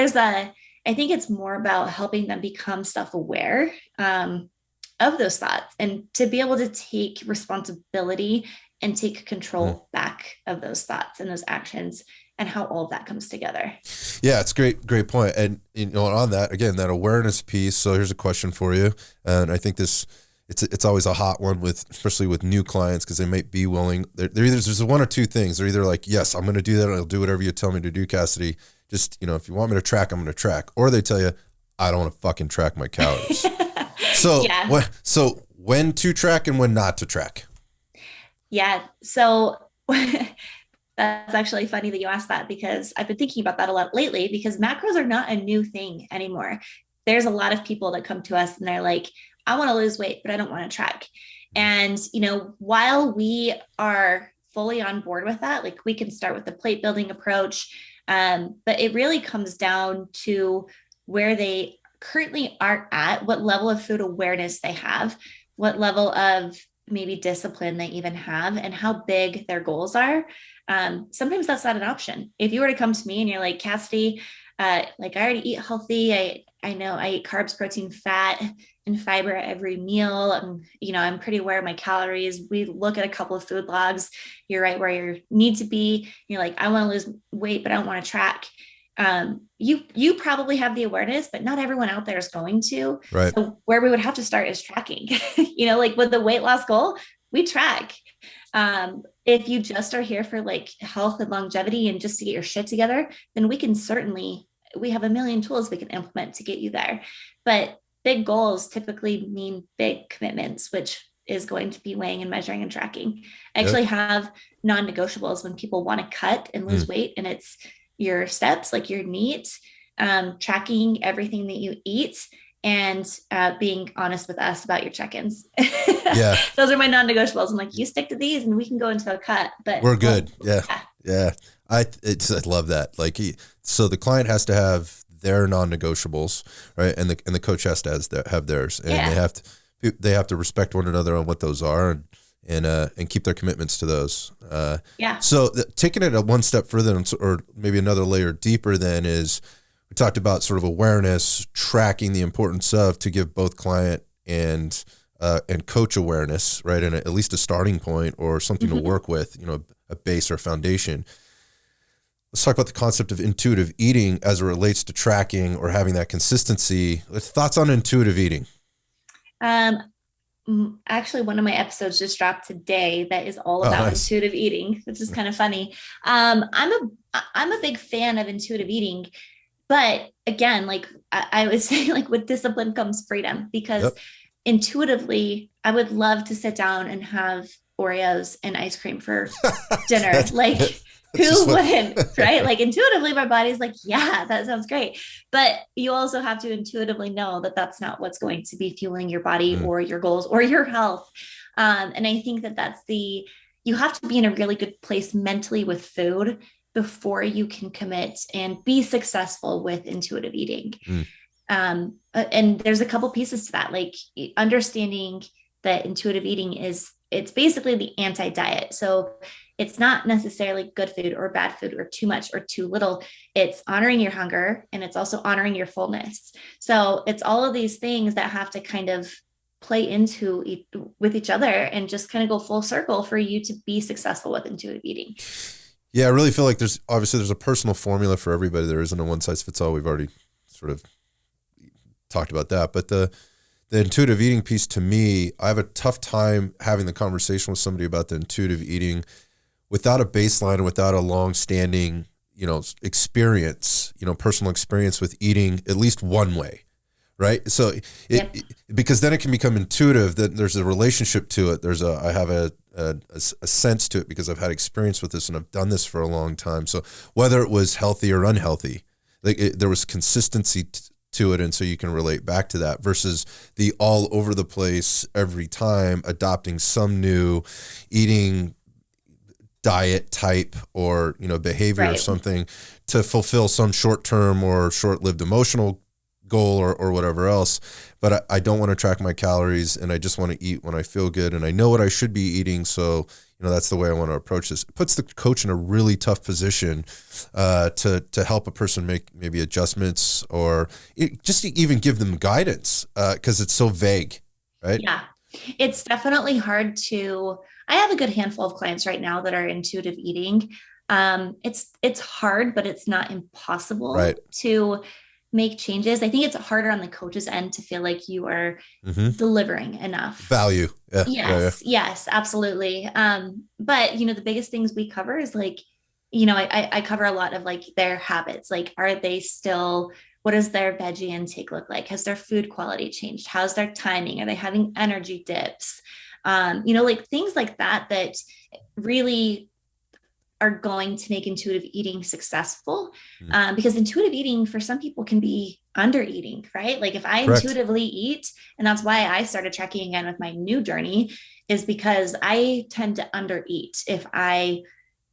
I think it's more about helping them become self-aware of those thoughts and to be able to take responsibility and take control back of those thoughts and those actions and how all of that comes together. Yeah, it's great point. And on that, again, that awareness piece. So here's a question for you. And I think it's always a hot one especially with new clients, because they might be willing. They're either, there's one or two things. They're either like, yes, I'm going to do that. I'll do whatever you tell me to do, Cassidy. Just, if you want me to track, I'm going to track. Or they tell you, I don't want to fucking track my calories. So, yeah. So when to track and when not to track? Yeah. So that's actually funny that you asked that, because I've been thinking about that a lot lately, because macros are not a new thing anymore. There's a lot of people that come to us and they're like, I want to lose weight, but I don't want to track. And, while we are fully on board with that, we can start with the plate building approach. But it really comes down to where they currently are at, what level of food awareness they have, what level of maybe discipline they even have, and how big their goals are. Sometimes that's not an option. If you were to come to me and you're like, Cassidy, I already eat healthy. I know I eat carbs, protein, fat, and fiber at every meal. I'm pretty aware of my calories. We look at a couple of food logs. You're right where you need to be. You're like, I want to lose weight, but I don't want to track. You probably have the awareness, but not everyone out there is going to. Right. So where we would have to start is tracking. With the weight loss goal, we track. If you just are here for health and longevity and just to get your shit together, then we have a million tools we can implement to get you there. But big goals typically mean big commitments, which is going to be weighing and measuring and tracking. I actually have non-negotiables when people want to cut and lose weight, and it's your steps, your NEAT, tracking everything that you eat, and being honest with us about your check-ins. Yeah. Those are my non-negotiables. I'm like, you stick to these and we can go into a cut, but we're good. Yeah. I love that. So the client has to have their non-negotiables, right? And the coach has to have theirs, and they have to respect one another on what those are, and keep their commitments to those. So taking it one step further, or maybe another layer deeper, then is we talked about sort of awareness, tracking the importance of, to give both client and and coach awareness, right? And at least a starting point or something to work with, a base or foundation. Let's talk about the concept of intuitive eating as it relates to tracking or having that consistency. Thoughts on intuitive eating? Actually, one of my episodes just dropped today that is all about intuitive eating, which is kind of funny. I'm a big fan of intuitive eating, but again, like I would say, like with discipline comes freedom, because intuitively, I would love to sit down and have Oreos and ice cream for dinner. Like, who wouldn't, right? Like intuitively, my body's like, yeah, that sounds great. But you also have to intuitively know that that's not what's going to be fueling your body or your goals or your health. And I think that you have to be in a really good place mentally with food before you can commit and be successful with intuitive eating. And there's a couple pieces to that, like understanding that intuitive eating it's basically the anti-diet. So it's not necessarily good food or bad food or too much or too little. It's honoring your hunger, and it's also honoring your fullness. So it's all of these things that have to kind of play into with each other and just kind of go full circle for you to be successful with intuitive eating. Yeah, I really feel like there's a personal formula for everybody. There isn't a one size fits all. We've already sort of talked about that, but the intuitive eating piece, to me, I have a tough time having the conversation with somebody about the intuitive eating without a baseline and without a long-standing, experience, personal experience with eating at least one way, right? So because then it can become intuitive, that there's a relationship to it. I have a sense to it because I've had experience with this and I've done this for a long time. So whether it was healthy or unhealthy, there was consistency to it, and so you can relate back to that versus the all over the place every time adopting some new eating diet type or behavior or something to fulfill some short-term or short-lived emotional goal or whatever else. But I don't want to track my calories, and I just want to eat when I feel good, and I know what I should be eating, so that's the way I want to approach this. It puts the coach in a really tough position to help a person make maybe adjustments or just even give them guidance because it's so vague, right? Yeah, it's definitely hard I have a good handful of clients right now that are intuitive eating. It's hard, but it's not impossible to make changes. I think it's harder on the coach's end to feel like you are delivering enough value. Yes, absolutely. But the biggest things we cover is like, I cover a lot of like their habits. Like, are they still, what does their veggie intake look like? Has their food quality changed? How's their timing? Are they having energy dips? Like things like that really are going to make intuitive eating successful. Because intuitive eating for some people can be under eating, right? Like if I intuitively eat, and that's why I started tracking again with my new journey, is because I tend to under eat if I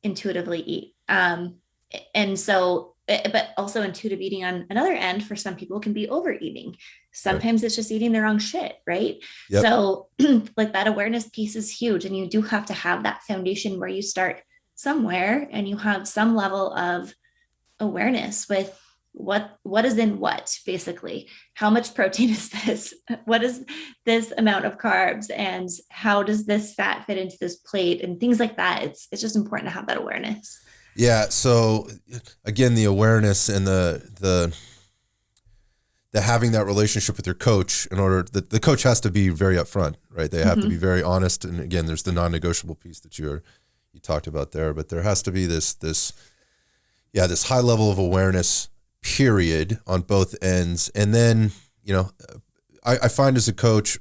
intuitively eat. And so, but also intuitive eating on another end for some people can be overeating. Sometimes it's just eating the wrong shit, right? So like that awareness piece is huge. And you do have to have that foundation where you start somewhere and you have some level of awareness with what is in what, basically. How much protein is this? What is this amount of carbs? And how does this fat fit into this plate? And things like that. It's just important to have that awareness. Yeah. So again, the awareness and the having that relationship with your coach, in order that the coach has to be very upfront, right? They have to be very honest. And again, there's the non-negotiable piece that you talked about there, but there has to be this high level of awareness period on both ends. And then, I find as a coach,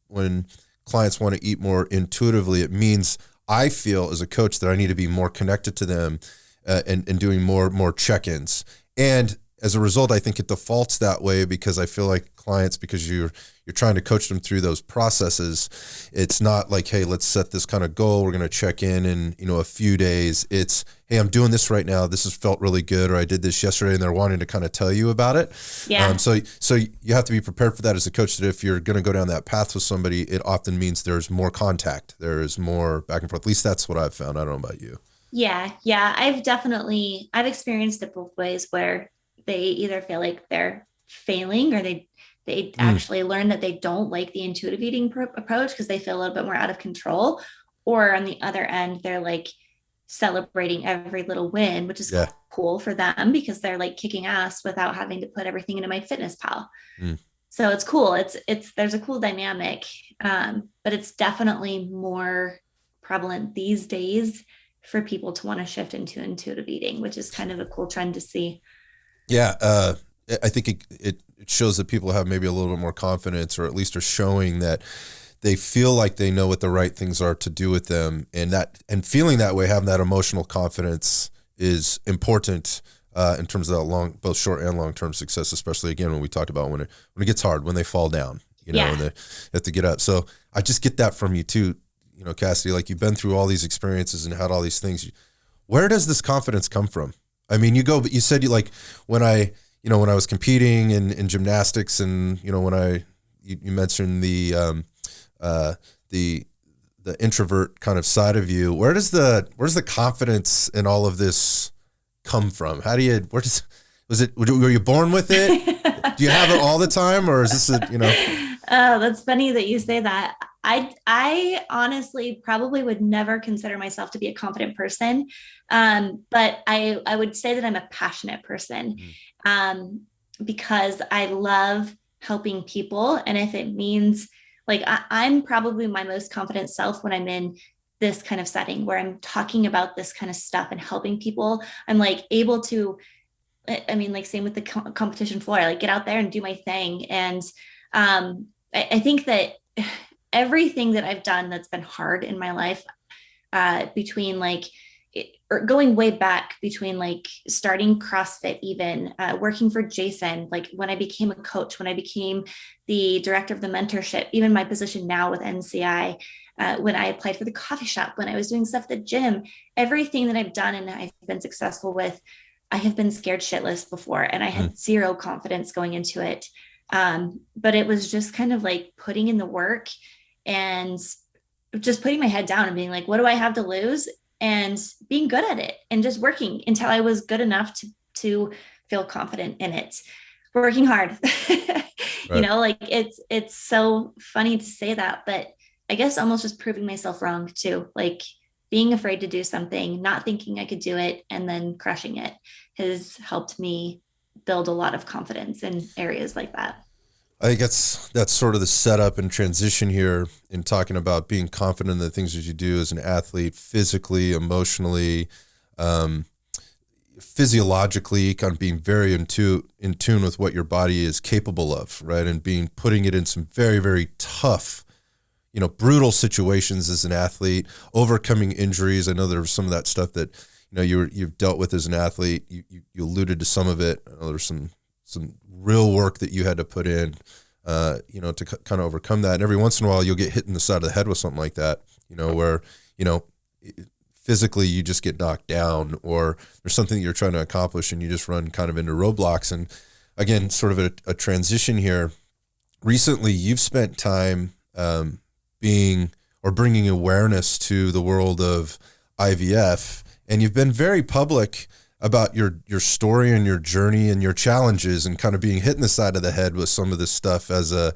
when clients want to eat more intuitively, it means I feel as a coach that I need to be more connected to them and doing more check-ins. And as a result, I think it defaults that way because I feel like clients, because you're trying to coach them through those processes, it's not like, hey, let's set this kind of goal. We're going to check in a few days. It's, hey, I'm doing this right now. This has felt really good, or I did this yesterday, and they're wanting to kind of tell you about it. Yeah. So you have to be prepared for that as a coach, that if you're going to go down that path with somebody, it often means there's more contact. There is more back and forth. At least that's what I've found. I don't know about you. Yeah. I've experienced it both ways, where they either feel like they're failing or they They actually learn that they don't like the intuitive eating approach because they feel a little bit more out of control. Or on the other end, they're like celebrating every little win, which is Yeah. cool for them because they're like kicking ass without having to put everything into MyFitnessPal. Mm. So it's cool. There's a cool dynamic, but it's definitely more prevalent these days for people to want to shift into intuitive eating, which is kind of a cool trend to see. Yeah. I think it shows that people have maybe a little bit more confidence, or at least are showing that they feel like they know what the right things are to do with them. And feeling that way, having that emotional confidence is important in terms of that both short and long-term success, especially again, when we talked about when it gets hard, when they fall down, when they have to get up. So I just get that from you too, Cassidy, like you've been through all these experiences and had all these things. Where does this confidence come from? I mean, but you said when I was competing in gymnastics, and when you mentioned the introvert kind of side of you, where's the confidence in all of this come from? Were you born with it? Do you have it all the time, or is this Oh, that's funny that you say that. I honestly probably would never consider myself to be a confident person. But I would say that I'm a passionate person, because I love helping people. And if it means like, I'm probably my most confident self when I'm in this kind of setting where I'm talking about this kind of stuff and helping people. I'm like able to, I mean, like same with the competition floor, I like get out there and do my thing. And I think that everything that I've done that's been hard in my life, between like, or going way back between like starting CrossFit, even working for Jason, like when I became a coach, when I became the director of the mentorship, even my position now with NCI, when I applied for the coffee shop, when I was doing stuff at the gym, everything that I've done and I've been successful with, I have been scared shitless before, and I had zero confidence going into it. But it was just kind of like putting in the work and just putting my head down and being like, what do I have to lose? And being good at it and just working until I was good enough to feel confident in it. Working hard, Right. Like it's so funny to say that, but I guess almost just proving myself wrong too. Like being afraid to do something, not thinking I could do it, and then crushing it has helped me build a lot of confidence in areas like that. I think that's sort of the setup and transition here in talking about being confident in the things that you do as an athlete, physically, emotionally, physiologically, kind of being very in tune with what your body is capable of, right? And putting it in some very, very tough, brutal situations as an athlete, overcoming injuries. I know there was some of that stuff that, you've dealt with as an athlete. You alluded to some of it. I know there's some real work that you had to put in, to kind of overcome that. And every once in a while you'll get hit in the side of the head with something like that, where, physically you just get knocked down, or there's something that you're trying to accomplish and you just run kind of into roadblocks. And again, sort of a transition here. Recently, you've spent time bringing awareness to the world of IVF, and you've been very public about your story and your journey and your challenges, and kind of being hit in the side of the head with some of this stuff as a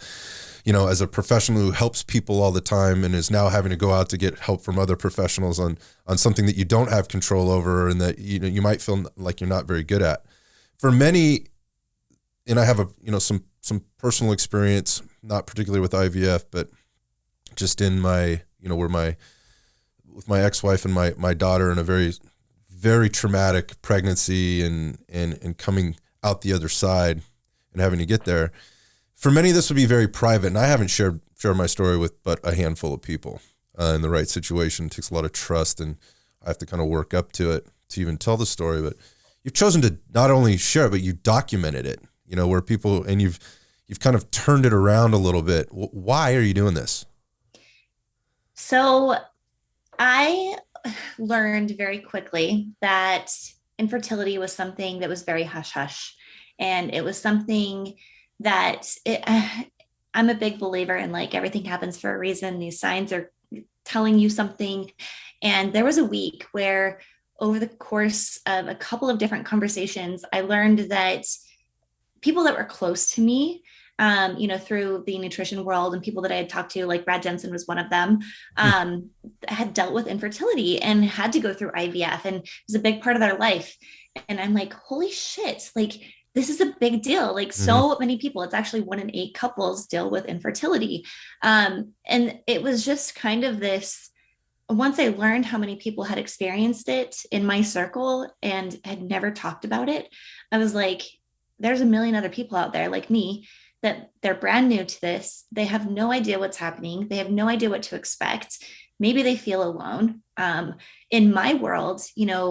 professional who helps people all the time, and is now having to go out to get help from other professionals on something that you don't have control over, and that you might feel like you're not very good at. For many, and I have some personal experience, not particularly with IVF, but just in my with my ex-wife and my daughter in a very, very traumatic pregnancy, and coming out the other side and having to get there. For many, this would be very private, and I haven't shared my story with but a handful of people in the right situation. It takes a lot of trust, and I have to kind of work up to it to even tell the story. But you've chosen to not only share it, but you documented it, where people, and you've kind of turned it around a little bit. Why are you doing this? So I learned very quickly that infertility was something that was very hush hush. And it was something that I'm a big believer in, like, everything happens for a reason. These signs are telling you something. And there was a week where, over the course of a couple of different conversations, I learned that people that were close to me through the nutrition world, and people that I had talked to, like Brad Jensen was one of them, had dealt with infertility and had to go through IVF, and it was a big part of their life. And I'm like, holy shit, like this is a big deal. Like so many people, it's actually 1 in 8 couples deal with infertility. And it was just kind of this, once I learned how many people had experienced it in my circle and had never talked about it, I was like, there's a million other people out there like me that they're brand new to this. They have no idea what's happening. They have no idea what to expect. Maybe they feel alone. In my world,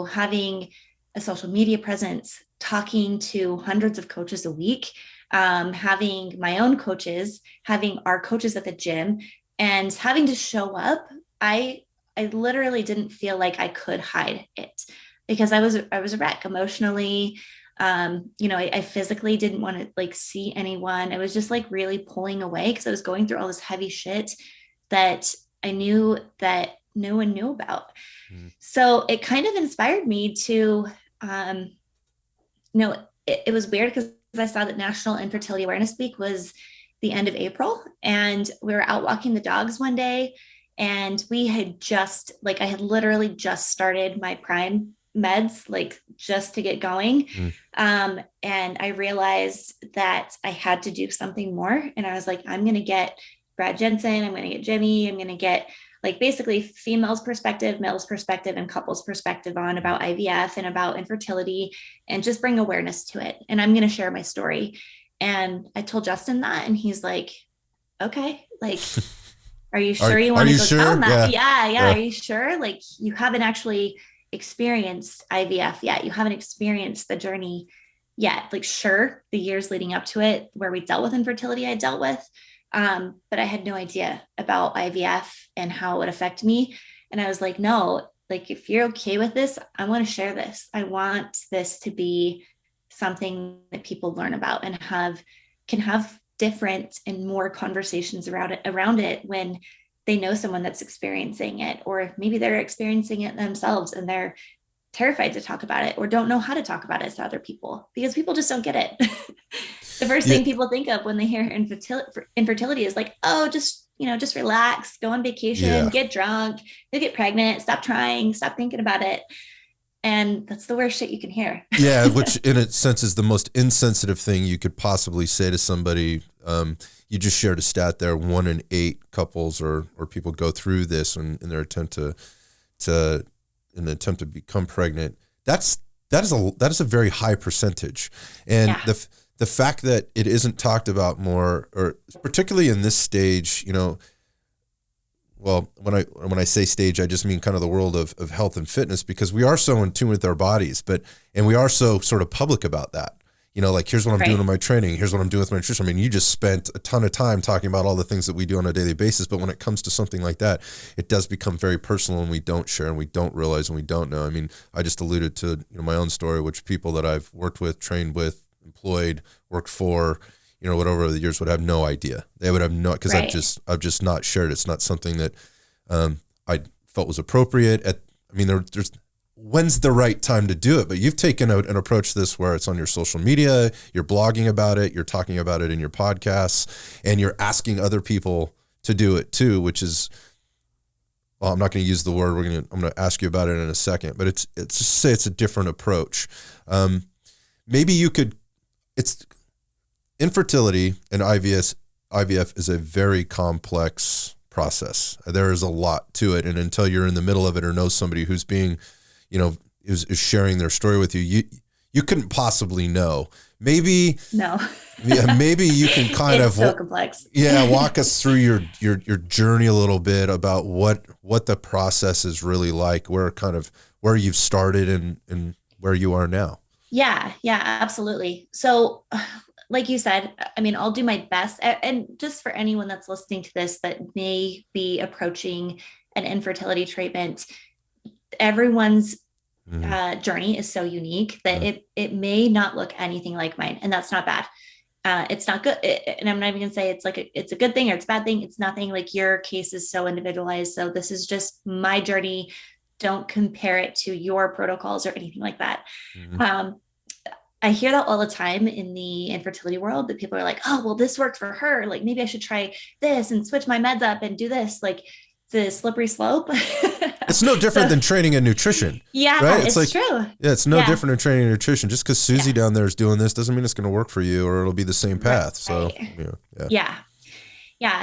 having a social media presence, talking to hundreds of coaches a week, having my own coaches, having our coaches at the gym, and having to show up, I literally didn't feel like I could hide it, because I was a wreck emotionally. I physically didn't want to like see anyone. I was just like really pulling away because I was going through all this heavy shit that I knew that no one knew about. So it kind of inspired me to, it was weird because I saw that National Infertility Awareness Week was the end of April, and we were out walking the dogs one day, and we had I had literally just started my Prime meds, like just to get going. And I realized that I had to do something more. And I was like, I'm going to get Brad Jensen, I'm going to get Jimmy, I'm going to get like basically females perspective, males perspective, and couples perspective on about IVF and about infertility, and just bring awareness to it. And I'm going to share my story. And I told Justin that, and he's like, okay, like, are you sure you want to go down that? Yeah. Are you sure? Like, you haven't actually experienced IVF yet. You haven't experienced the journey yet. Like, sure, the years leading up to it where we dealt with infertility, I dealt with, but I had no idea about IVF and how it would affect me. And I was like, no, like, if you're okay with this, I want to share this. I want this to be something that people learn about and can have different and more conversations around it when they know someone that's experiencing it, or maybe they're experiencing it themselves and they're terrified to talk about it or don't know how to talk about it to other people, because people just don't get it. The first thing people think of when they hear infertility is like, oh, just relax, go on vacation, get drunk, you'll get pregnant, stop trying, stop thinking about it. And that's the worst shit you can hear. Yeah, which in a sense is the most insensitive thing you could possibly say to somebody. You just shared a stat there: 1 in 8 couples or people go through this in their attempt to become pregnant. That is a very high percentage, and the fact that it isn't talked about more, or particularly in this stage, well, when I say stage, I just mean kind of the world of health and fitness, because we are so in tune with our bodies, and we are so sort of public about that. Like, here's what I'm doing in my training. Here's what I'm doing with my nutrition. I mean, you just spent a ton of time talking about all the things that we do on a daily basis. But when it comes to something like that, it does become very personal, and we don't share, and we don't realize, and we don't know. I mean, I just alluded to my own story, which people that I've worked with, trained with, employed, worked for, whatever over the years would have no idea. They would have no, because I've just not shared. It's not something that I felt was appropriate. There's when's the right time to do it? But you've taken an approach to this where it's on your social media, you're blogging about it, you're talking about it in your podcasts, and you're asking other people to do it too, which is, well, I'm not going to use the word. I'm going to ask you about it in a second, but it's just say it's a different approach. Maybe you could, it's infertility and IVF is a very complex process. There is a lot to it. And until you're in the middle of it or know somebody who's being, is sharing their story with you, you couldn't possibly know. Maybe no. Maybe you can kind it's so complex. Walk us through your journey a little bit about what the process is really like, where you've started and where you are now. Yeah, absolutely. So like you said, I mean, I'll do my best. And just for anyone that's listening to this that may be approaching an infertility treatment, everyone's journey is so unique that it may not look anything like mine. And that's not bad. It's not good. And I'm not even gonna say it's like it's a good thing or it's a bad thing. It's nothing. Like, your case is so individualized. So this is just my journey. Don't compare it to your protocols or anything like that. I I hear that all the time in the infertility world, that people are like, oh, well, this worked for her. Like maybe I should try this and switch my meds up and do this. Like it's a slippery slope. It's no different than training in nutrition. Yeah, right? it's true. Yeah, it's no different than training in nutrition. Just because Susie down there is doing this doesn't mean it's going to work for you, or it'll be the same path. So, yeah.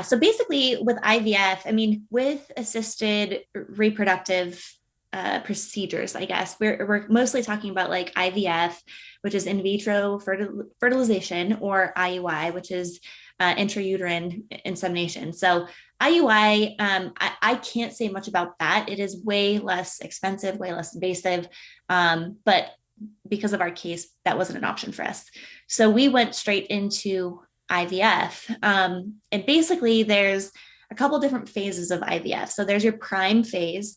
So basically with IVF, I mean, with assisted reproductive procedures, I guess we're mostly talking about like IVF, which is in vitro fertilization, or IUI, which is intrauterine insemination. So IUI, I can't say much about that. It is way less expensive, way less invasive. But because of our case, that wasn't an option for us. So we went straight into IVF. And basically there's a couple different phases of IVF. So there's your prime phase,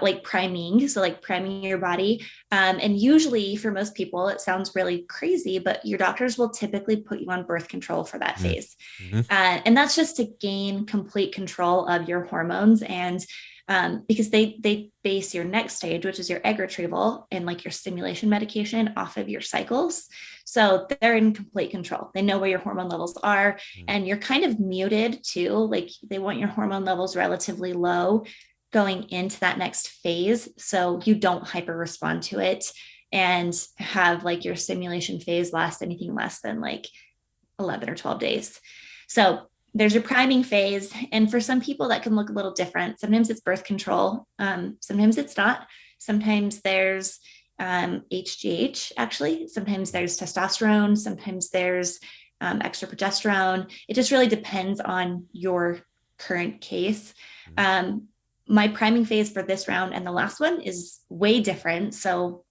like priming. So like priming your body. And usually for most people, it sounds really crazy, but your doctors will typically put you on birth control for that phase. And that's just to gain complete control of your hormones. And because they base your next stage, which is your egg retrieval, and like your stimulation medication off of your cycles. So they're in complete control. They know where your hormone levels are, and you're kind of muted too. Like they want your hormone levels relatively low going into that next phase, so you don't hyper respond to it and have like your stimulation phase last anything less than like 11 or 12 days. So there's your priming phase. And for some people that can look a little different. Sometimes it's birth control. Sometimes it's not. Sometimes there's HGH, actually. Sometimes there's testosterone. Sometimes there's extra progesterone. It just really depends on your current case. My priming phase for this round and the last one is way different. So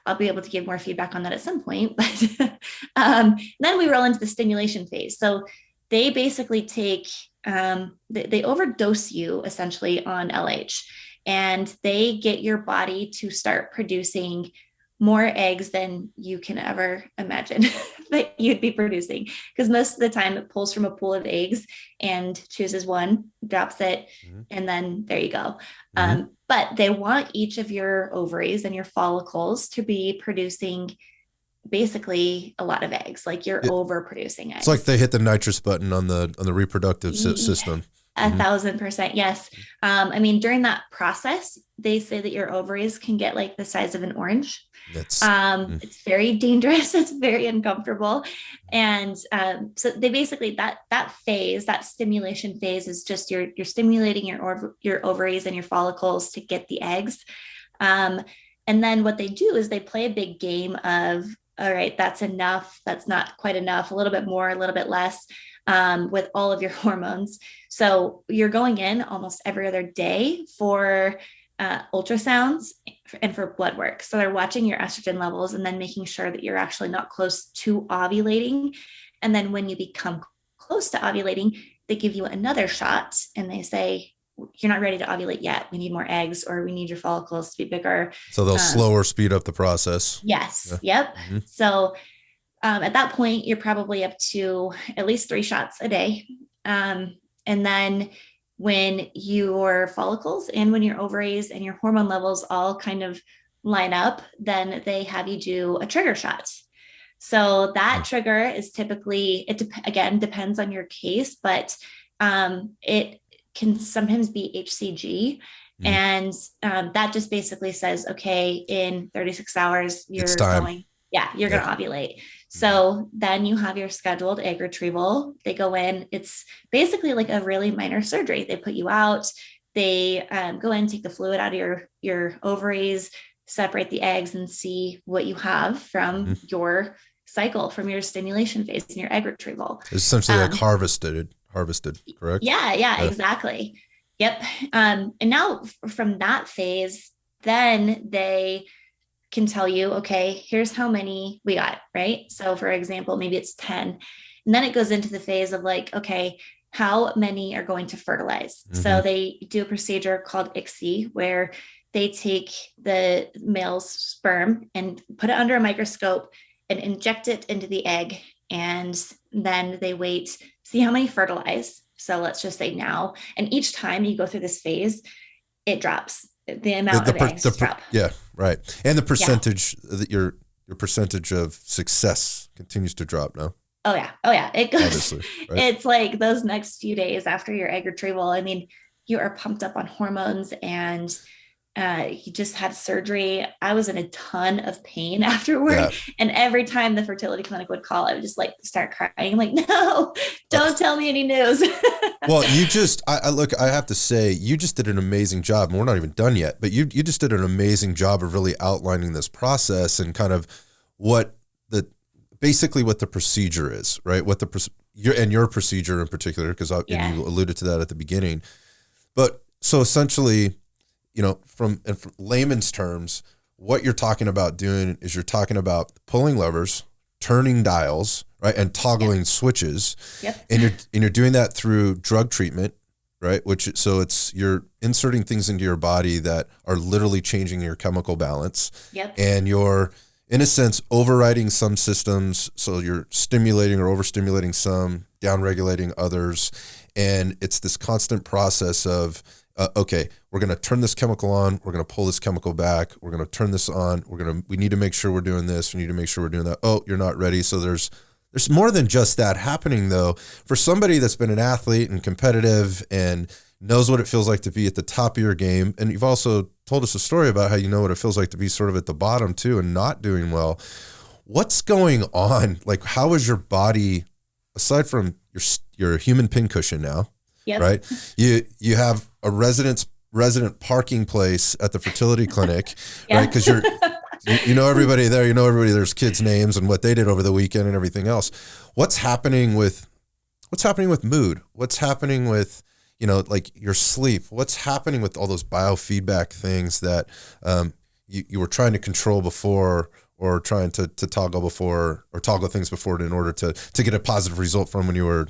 I'll be able to give more feedback on that at some point. But then we roll into the stimulation phase. So they basically take, they overdose you essentially on LH, and they get your body to start producing more eggs than you can ever imagine that you'd be producing. Because most of the time it pulls from a pool of eggs and chooses one, drops it, and then there you go. But they want each of your ovaries and your follicles to be producing basically a lot of eggs. Like you're overproducing eggs. It's like they hit the nitrous button on the reproductive system. 1,000%. Yes. I mean, during that process, they say that your ovaries can get like the size of an orange. It's very dangerous. It's very uncomfortable. And so they basically, that phase, that stimulation phase, is just you're stimulating your ovaries and your follicles to get the eggs. And then what they do is they play a big game of, all right, that's enough. That's not quite enough. A little bit more, a little bit less. With all of your hormones. So you're going in almost every other day for ultrasounds and for blood work. So they're watching your estrogen levels and then making sure that you're actually not close to ovulating. And then when you become close to ovulating, they give you another shot and they say, you're not ready to ovulate yet. We need more eggs, or we need your follicles to be bigger. So they'll slower speed up the process. Yes. Yeah. Yep. So at that point, you're probably up to at least 3 shots a day. And then when your follicles and when your ovaries and your hormone levels all kind of line up, then they have you do a trigger shot. So that trigger is typically, again, depends on your case, but it can sometimes be HCG. And that just basically says, okay, in 36 hours, you're going to ovulate. So then you have your scheduled egg retrieval. They go in, it's basically like a really minor surgery. They put you out, they go in, take the fluid out of your ovaries, separate the eggs, and see what you have from your cycle, from your stimulation phase and your egg retrieval. It's essentially like harvested, correct? Yeah, exactly. Yep. And now from that phase, then they can tell you, okay, here's how many we got, right? So for example, maybe it's 10. And then it goes into the phase of like, okay, how many are going to fertilize? So they do a procedure called ICSI, where they take the male's sperm and put it under a microscope and inject it into the egg. And then they wait, see how many fertilize. So let's just say now, and each time you go through this phase, it drops. The amount of eggs drop. Yeah, right. And the percentage that you're your percentage of success continues to drop now. Oh yeah. Oh yeah. It goes, Obviously, right? it's like those next few days after your egg retrieval. I mean, you are pumped up on hormones and you just had surgery. I was in a ton of pain afterward. Yeah. And every time the fertility clinic would call, I would just like start crying. I'm like, no, don't tell me any news. Well, you just, I look, I have to say, you just did an amazing job, and we're not even done yet, but you just did an amazing job of really outlining this process and kind of basically what the procedure is, right? What your procedure in particular, because and you alluded to that at the beginning. But so essentially, from layman's terms, what you're talking about doing is you're talking about pulling levers, turning dials, right, and toggling switches. Yep. And you're doing that through drug treatment, right? You're inserting things into your body that are literally changing your chemical balance. Yep. And you're, in a sense, overriding some systems. So you're stimulating or overstimulating some, downregulating others. And it's this constant process of, okay, we're going to turn this chemical on. We're going to pull this chemical back. We're going to turn this on. We need to make sure we're doing this. We need to make sure we're doing that. Oh, you're not ready. So there's more than just that happening, though. For somebody that's been an athlete and competitive and knows what it feels like to be at the top of your game. And you've also told us a story about how you know what it feels like to be sort of at the bottom too and not doing well. What's going on? Like, how is your body, aside from your human pincushion now, right? You have a resident parking place at the fertility clinic, right? Because you know everybody there, there's kids' names and what they did over the weekend and everything else. What's happening with mood? What's happening with, like your sleep? What's happening with all those biofeedback things that you were trying to control before, or trying to toggle before, or toggle things before in order to get a positive result from when you were,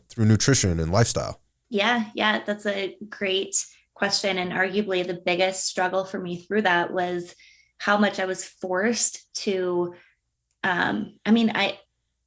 through nutrition and lifestyle? Yeah, that's a great question. And arguably the biggest struggle for me through that was how much I was forced to, I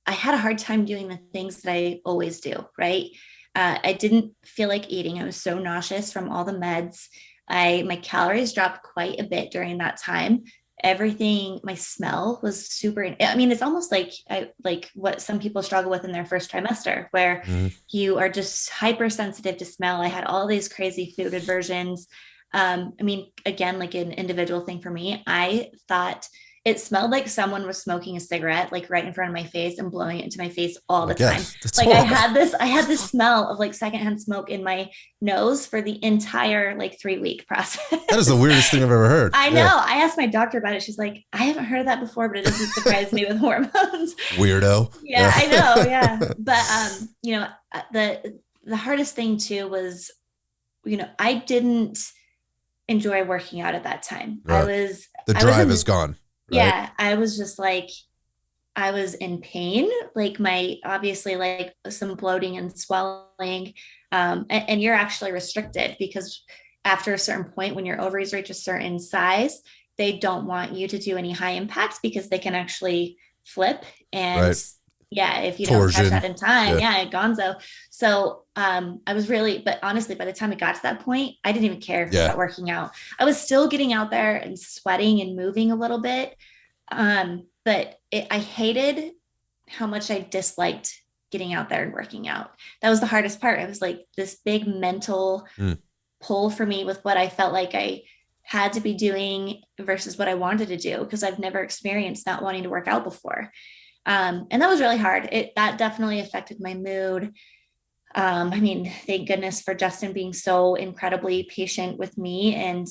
had a hard time doing the things that I always do, right? I didn't feel like eating. I was so nauseous from all the meds. My calories dropped quite a bit during that time. Everything, my smell was super, it's almost like what some people struggle with in their first trimester, where you are just hypersensitive to smell. I had all these crazy food aversions. Again, like an individual thing for me, I thought it smelled like someone was smoking a cigarette, like right in front of my face and blowing it into my face all the time. Like horrible. I had this smell of like secondhand smoke in my nose for the entire 3-week process. That is the weirdest thing I've ever heard. I know. Yeah. I asked my doctor about it. She's like, I haven't heard of that before, but it doesn't surprise me with hormones. Weirdo. Yeah, I know. Yeah. But, the hardest thing too was, I didn't enjoy working out at that time. Right. The drive is gone. Right? Yeah, I was just I was in pain, obviously some bloating and swelling. And you're actually restricted because after a certain point, when your ovaries reach a certain size, they don't want you to do any high impacts because they can actually flip. And if you don't catch that in time, gonzo. So I was but honestly, by the time it got to that point, I didn't even care about working out. I was still getting out there and sweating and moving a little bit. But I hated how much I disliked getting out there and working out. That was the hardest part. It was like this big mental pull for me with what I felt like I had to be doing versus what I wanted to do, because I've never experienced not wanting to work out before. And that was really hard. That definitely affected my mood. Thank goodness for Justin being so incredibly patient with me, and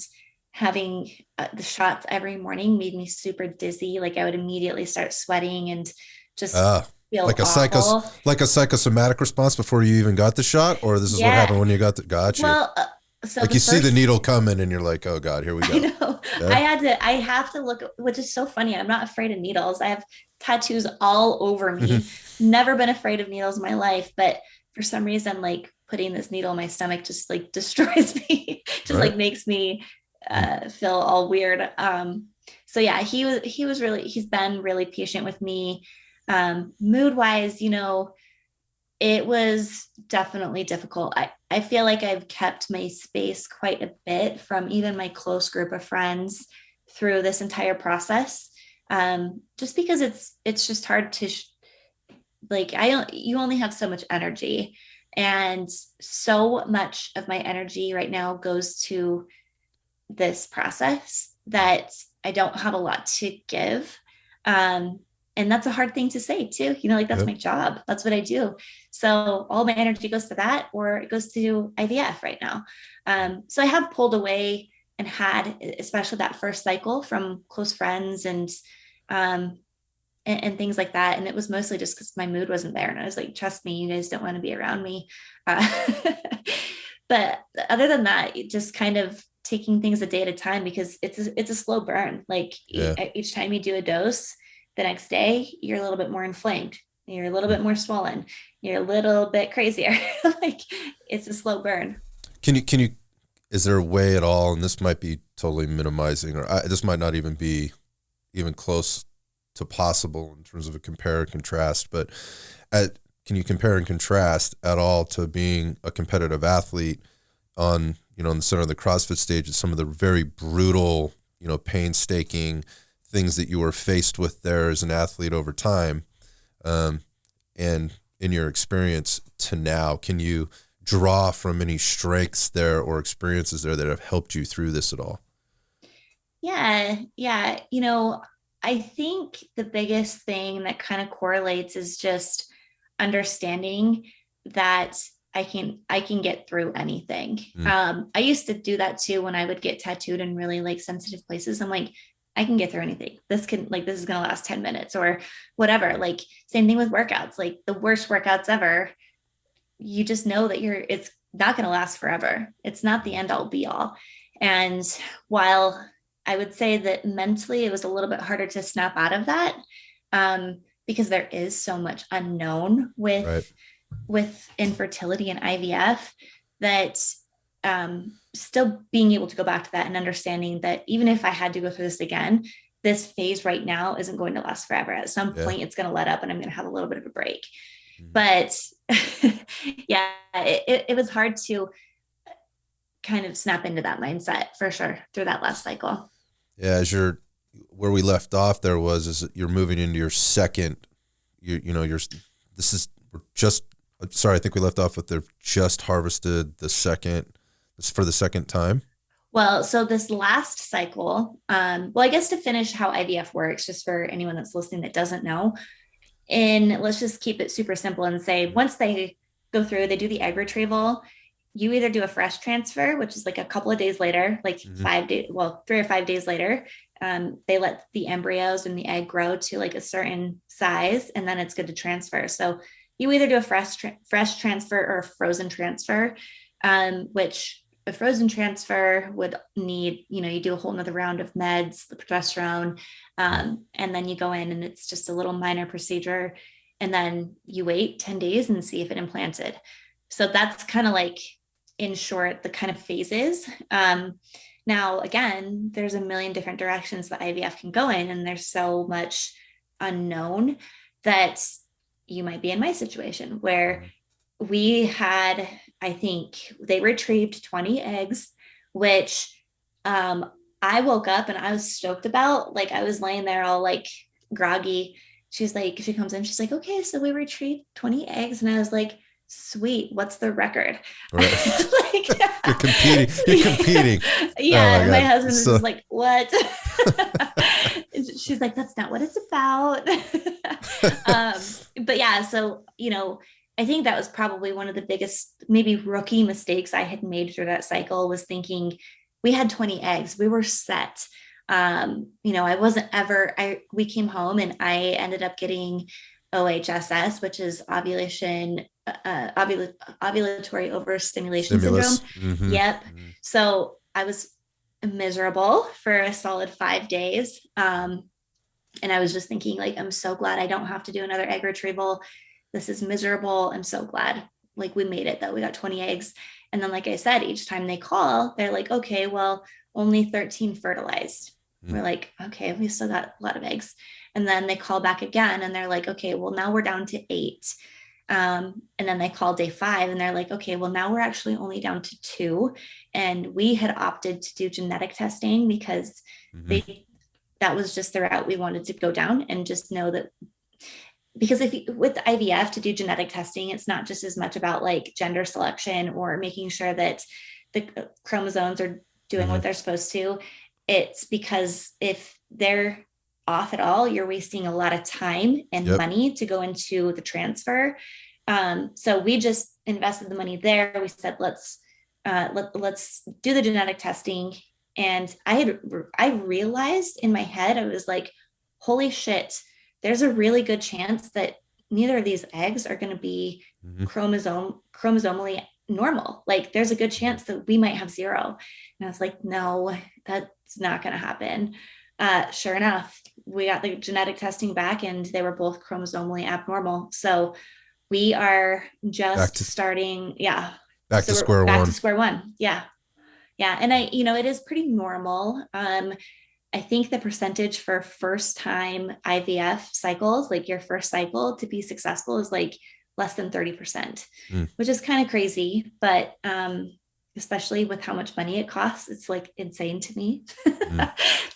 having the shots every morning made me super dizzy. Like I would immediately start sweating and just feel like awful. Like a psychosomatic response before you even got the shot, or this is what happened when you got gotcha. Well, so like you see the needle coming and you're like, oh God, here we go. I know. Yeah. I have to look, which is so funny. I'm not afraid of needles. I have tattoos all over me. Never been afraid of needles in my life, but for some reason, putting this needle in my stomach just destroys me. Just makes me feel all weird. So yeah, he's been really patient with me. Mood wise, it was definitely difficult. I feel like I've kept my space quite a bit from even my close group of friends through this entire process. just because it's just hard to like, you only have so much energy, and so much of my energy right now goes to this process that I don't have a lot to give. Um, and that's a hard thing to say too. Like, that's Yep. my job. That's what I do. So all my energy goes to that, or it goes to IVF right now. So I have pulled away and had, especially that first cycle, from close friends um, and things like that. And it was mostly just because my mood wasn't there. And I was like, trust me, you guys don't want to be around me. Uh, but other than that, it just kind of taking things a day at a time, because it's a slow burn. Like, Yeah. each time you do a dose, the next day you're a little bit more inflamed, you're a little bit more swollen, you're a little bit crazier. Like, it's a slow burn. Can you, is there a way at all, and this might be totally minimizing, or this might not even be even close to possible in terms of a compare and contrast, but can you compare and contrast at all to being a competitive athlete on, in the center of the CrossFit stage, and some of the very brutal, painstaking things that you were faced with there as an athlete over time, and in your experience to now? Can you draw from any strengths there or experiences there that have helped you through this at all? Yeah, yeah. I think the biggest thing that kind of correlates is just understanding that I can get through anything. I used to do that too when I would get tattooed in really like sensitive places. I'm like, I can get through anything. This is gonna last 10 minutes or whatever. Like, same thing with workouts, like the worst workouts ever. You just know that it's not gonna last forever. It's not the end all be all. And while I would say that mentally it was a little bit harder to snap out of that, because there is so much unknown Right. with infertility and IVF, that still being able to go back to that and understanding that even if I had to go through this again, this phase right now isn't going to last forever. At some point, it's going to let up and I'm going to have a little bit of a break. But yeah, it was hard to kind of snap into that mindset for sure through that last cycle. Yeah, where we left off there is you're moving into your second, we're just, sorry, I think we left off with they've just harvested it's for the second time. Well, so this last cycle, I guess to finish how IVF works, just for anyone that's listening that doesn't know, and let's just keep it super simple and say, once they go through, they do the egg retrieval, you either do a fresh transfer, which is like a couple of days later, like 5 days, 3 or 5 days later, they let the embryos and the egg grow to like a certain size, and then it's good to transfer. So you either do a fresh transfer or a frozen transfer, which a frozen transfer would need, you do a whole nother round of meds, the progesterone, and then you go in and it's just a little minor procedure. And then you wait 10 days and see if it implanted. So that's kind of like, in short, the kind of phases. Now, again, there's a million different directions that IVF can go in, and there's so much unknown that you might be in my situation where we had, I think they retrieved 20 eggs, which I woke up and I was stoked about. Like, I was laying there all like groggy. She comes in, she's like, okay, so we retrieved 20 eggs. And I was like, sweet, what's the record? Right. Like, you're competing. Yeah. Oh my husband is just like, what? She's like, that's not what it's about. But yeah, so, I think that was probably one of the biggest, maybe rookie mistakes I had made through that cycle, was thinking we had 20 eggs. We were set. I wasn't we came home and I ended up getting OHSS, which is ovulatory overstimulation syndrome. Mm-hmm. Yep. Mm-hmm. So I was miserable for a solid 5 days. And I was just thinking, like, I'm so glad I don't have to do another egg retrieval. This is miserable. I'm so glad, like, we made it, that we got 20 eggs. And then, like I said, each time they call, they're like, okay, well, only 13 fertilized. We're like, okay, we still got a lot of eggs. And then they call back again and they're like, okay, well, now we're down to 8. And then they call day 5 and they're like, okay, well, now we're actually only down to 2. And we had opted to do genetic testing because they that was just the route we wanted to go down, and just know that, because with IVF to do genetic testing, it's not just as much about like gender selection or making sure that the chromosomes are doing what they're supposed to. It's because if they're off at all, you're wasting a lot of time and money to go into the transfer. So we just invested the money there. We said, let's do the genetic testing. And I realized in my head, I was like, holy shit, there's a really good chance that neither of these eggs are going to be chromosomally normal. Like there's a good chance that we might have 0. And I was like, no, that's not going to happen. Sure enough, we got the genetic testing back and they were both chromosomally abnormal. So we are just starting. Yeah. Back to square one. Back to square one. Yeah. Yeah. And it is pretty normal. I think the percentage for first time IVF cycles, like your first cycle to be successful, is like less than 30%, which is kind of crazy. But especially with how much money it costs, it's like insane to me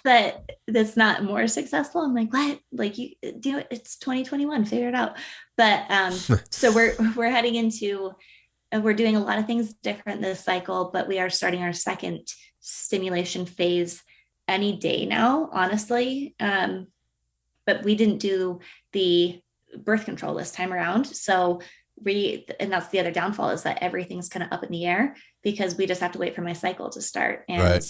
that that's not more successful. I'm like, what? Like you do it, it's 2021, figure it out. But so we're heading into, we're doing a lot of things different this cycle, but we are starting our second stimulation phase any day now, honestly. But we didn't do the birth control this time around. So and that's the other downfall, is that everything's kind of up in the air because we just have to wait for my cycle to start. And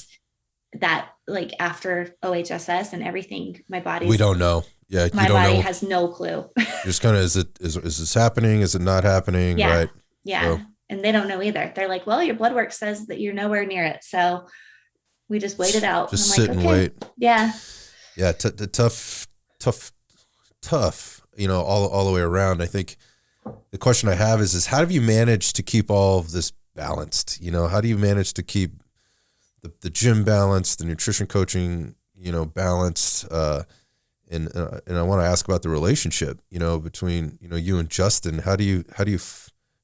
that, like, after OHSS and everything, my body, we don't know. Yeah. My body has no clue. Just kind of, is this happening? Is it not happening? Yeah. Right. Yeah. So. And they don't know either. They're like, well, your blood work says that you're nowhere near it. So we just wait it out. Just sit and wait. Yeah. Yeah. Tough, all the way around. I think the question I have is how have you managed to keep all of this balanced? How do you manage to keep the gym balanced, the nutrition coaching, balanced? And I want to ask about the relationship, between, you and Justin. How do you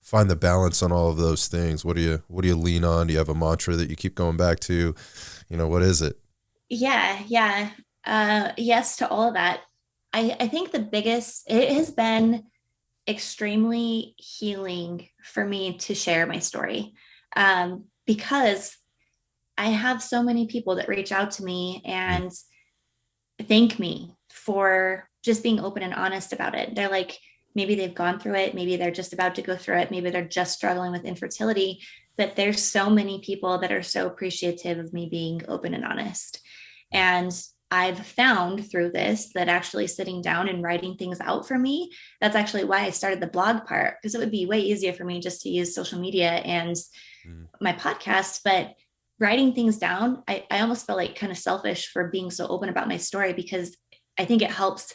find the balance on all of those things? What do you lean on? Do you have a mantra that you keep going back to? What is it? Yeah. Yes to all of that. I think it has been extremely healing for me to share my story, because I have so many people that reach out to me and thank me for just being open and honest about it. They're like, maybe they've gone through it. Maybe they're just about to go through it. Maybe they're just struggling with infertility. But there's so many people that are so appreciative of me being open and honest. And I've found through this that actually sitting down and writing things out for me, that's actually why I started the blog part, because it would be way easier for me just to use social media and my podcast. But writing things down, I almost feel like kind of selfish for being so open about my story, because I think it helps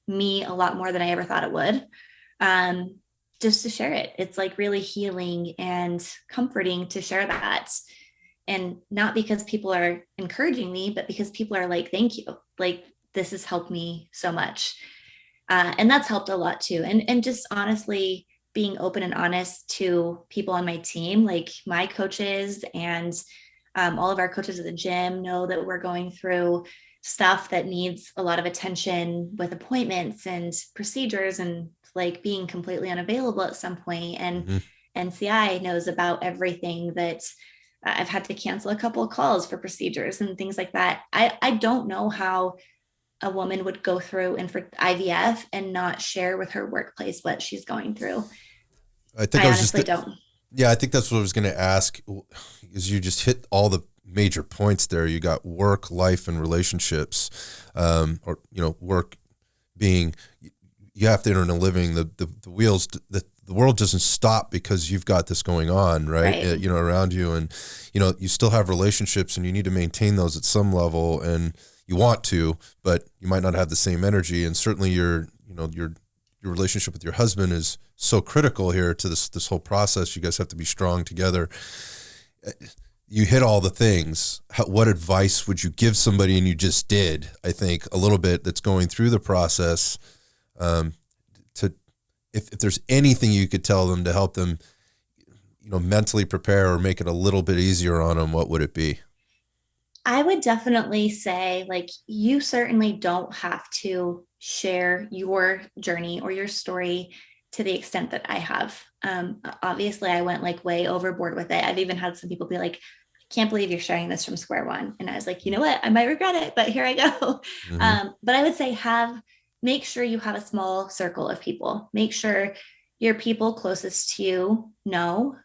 me a lot more than I ever thought it would. Just to share it. It's like really healing and comforting to share that. And not because people are encouraging me, but because people are like, thank you. Like, this has helped me so much. And that's helped a lot too. And just honestly being open and honest to people on my team, like my coaches and all of our coaches at the gym know that we're going through stuff that needs a lot of attention with appointments and procedures, and like being completely unavailable at some point. And NCI knows about everything that I've had to cancel a couple of calls for procedures and things like that. I don't know how a woman would go through for IVF and not share with her workplace what she's going through. I honestly don't. Yeah, I think that's what I was going to ask, is you just hit all the major points there. You got work, life, and relationships, or, work being, you have to earn a living. The wheels, the world doesn't stop because you've got this going on, right? Around you, and, you still have relationships and you need to maintain those at some level, and you want to, but you might not have the same energy. And certainly your relationship with your husband is so critical here to this whole process. You guys have to be strong together. You hit all the things. What advice would you give somebody, and you just did, I think, a little bit, that's going through the process, if there's anything you could tell them to help them, mentally prepare or make it a little bit easier on them, what would it be? I would definitely say, like, you certainly don't have to share your journey or your story to the extent that I have. Obviously, I went like way overboard with it. I've even had some people be like, I can't believe you're sharing this from square one. And I was like, you know what? I might regret it, but here I go. Mm-hmm. But I would say make sure you have a small circle of people. Make sure your people closest to you know,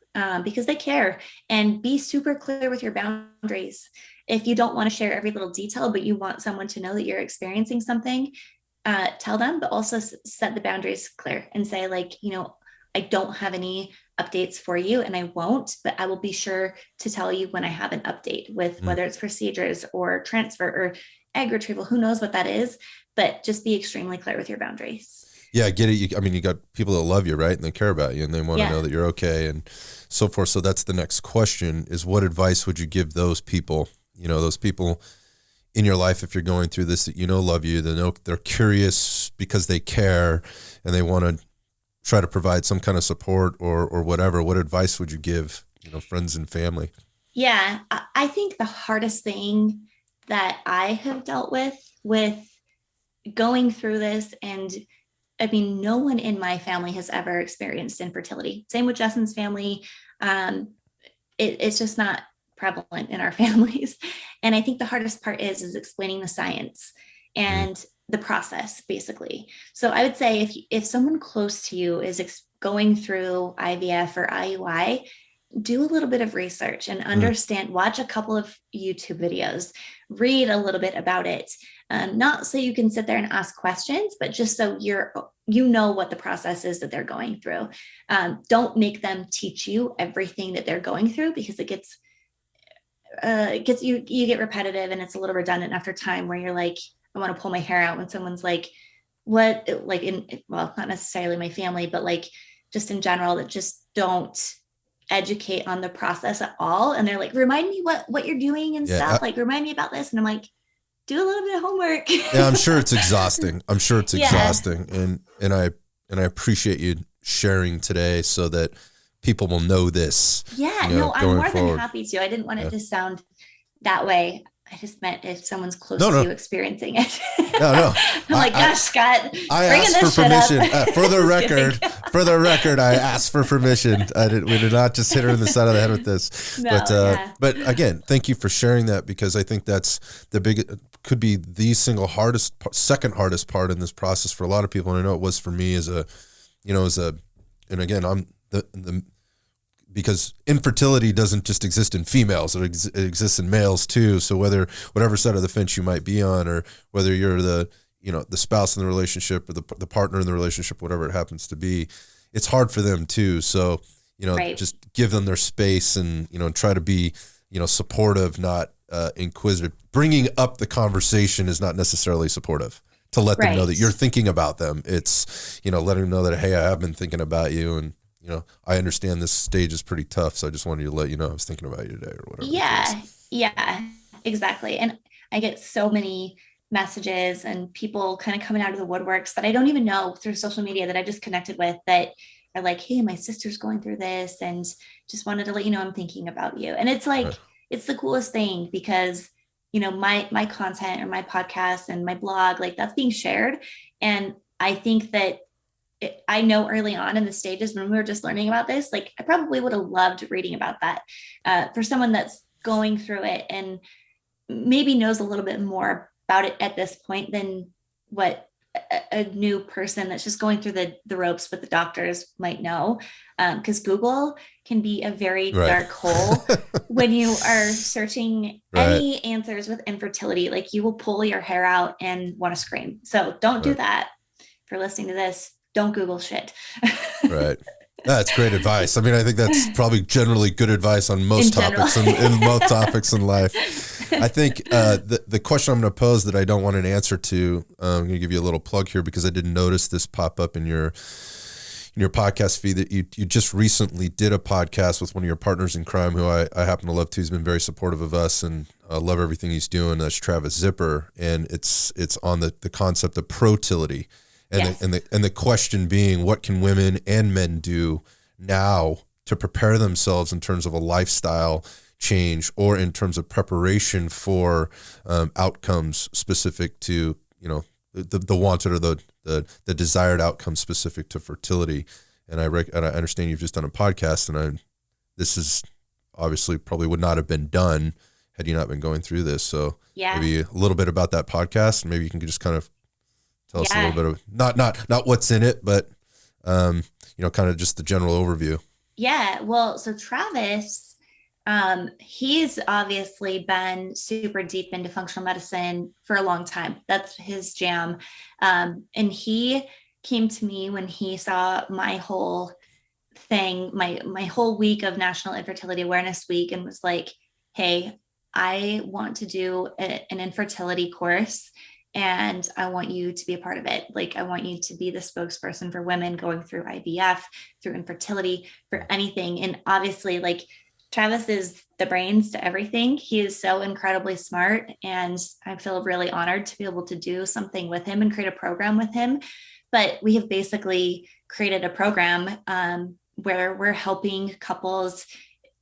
because they care, and be super clear with your boundaries. If you don't want to share every little detail, but you want someone to know that you're experiencing something, tell them, but also set the boundaries clear and say, like, I don't have any updates for you and I won't, but I will be sure to tell you when I have an update with whether it's procedures or transfer or egg retrieval, who knows what that is, but just be extremely clear with your boundaries. Yeah, I get it. You got people that love you, right? And they care about you and they want to know that you're okay and so forth. So that's the next question is, what advice would you give those people, those people in your life, if you're going through this, that love you, they're curious because they care and they want to try to provide some kind of support or whatever. What advice would you give, friends and family? Yeah, I think the hardest thing that I have dealt with going through this, and I mean, no one in my family has ever experienced infertility. Same with Justin's family. It's just not prevalent in our families. And I think the hardest part is explaining the science and the process, basically. So I would say if someone close to you is going through IVF or IUI, do a little bit of research and understand, watch a couple of YouTube videos, read a little bit about it. Not so you can sit there and ask questions, but just so you know what the process is that they're going through. Don't make them teach you everything that they're going through, because it gets you get repetitive and it's a little redundant after time, where you're like, I want to pull my hair out when someone's like, what, like well, not necessarily my family, but like just in general, that just don't educate on the process at all. And they're like, remind me what you're doing and stuff. Like, remind me about this. And I'm like, do a little bit of homework. Yeah, I'm sure it's exhausting. Exhausting. And I appreciate you sharing today so that people will know this. Yeah, no, I'm more than happy to. I didn't want it to sound that way. I just meant if someone's close to you experiencing it. No. I'm like, gosh, Scott, I asked for permission. For the record, I asked for permission. We did not just hit her in the side of the head with this. No, but again, thank you for sharing that, because I think that's could be the second hardest part in this process for a lot of people. And I know it was for me and again, I'm because infertility doesn't just exist in females, it exists in males too. So whatever side of the fence you might be on, or whether you're the spouse in the relationship or the partner in the relationship, whatever it happens to be, it's hard for them too. So, just give them their space and, try to be, supportive, not inquisitive. Bringing up the conversation is not necessarily supportive. To let them know that you're thinking about them. It's, letting them know that, hey, I have been thinking about you, and I understand this stage is pretty tough, so I just wanted to let you know I was thinking about you today or whatever. Yeah, exactly. And I get so many messages and people kind of coming out of the woodworks that I don't even know through social media that I just connected with, that are like, hey, my sister's going through this and just wanted to let you know I'm thinking about you. And it's like, it's the coolest thing, because my content or my podcast and my blog, like, that's being shared. And I think that I know early on in the stages when we were just learning about this, like, I probably would have loved reading about that for someone that's going through it and maybe knows a little bit more about it at this point than what a new person that's just going through the ropes with the doctors might know. Because Google can be a very dark hole when you are searching any answers with infertility. Like, you will pull your hair out and want to scream. So don't do that. If you're listening to this, don't Google shit. Right. That's great advice. I mean, I think that's probably generally good advice on most topics in most topics in life. I think the question I'm going to pose that I don't want an answer to, I'm going to give you a little plug here, because I didn't notice this pop up in your podcast feed, that you just recently did a podcast with one of your partners in crime, who I happen to love too. He's been very supportive of us, and I love everything he's doing. That's Travis Zipper, and it's on the concept of protility. And the question being, what can women and men do now to prepare themselves in terms of a lifestyle change, or in terms of preparation for outcomes specific to, you know, the wanted or the desired outcome specific to fertility. And I understand you've just done a podcast, and this is obviously probably would not have been done had you not been going through this. So maybe a little bit about that podcast, and maybe you can just kind of tell us a little bit of not what's in it, but you know, kind of just the general overview. Yeah. Well, so Travis, he's obviously been super deep into functional medicine for a long time. That's his jam. And he came to me when he saw my whole thing, my whole week of National Infertility Awareness Week, and was like, hey, I want to do an infertility course, and I want you to be a part of it. Like, I want you to be the spokesperson for women going through IVF, through infertility, for anything. And obviously, like, Travis is the brains to everything. He is so incredibly smart, and I feel really honored to be able to do something with him and create a program with him. But we have basically created a program where we're helping couples,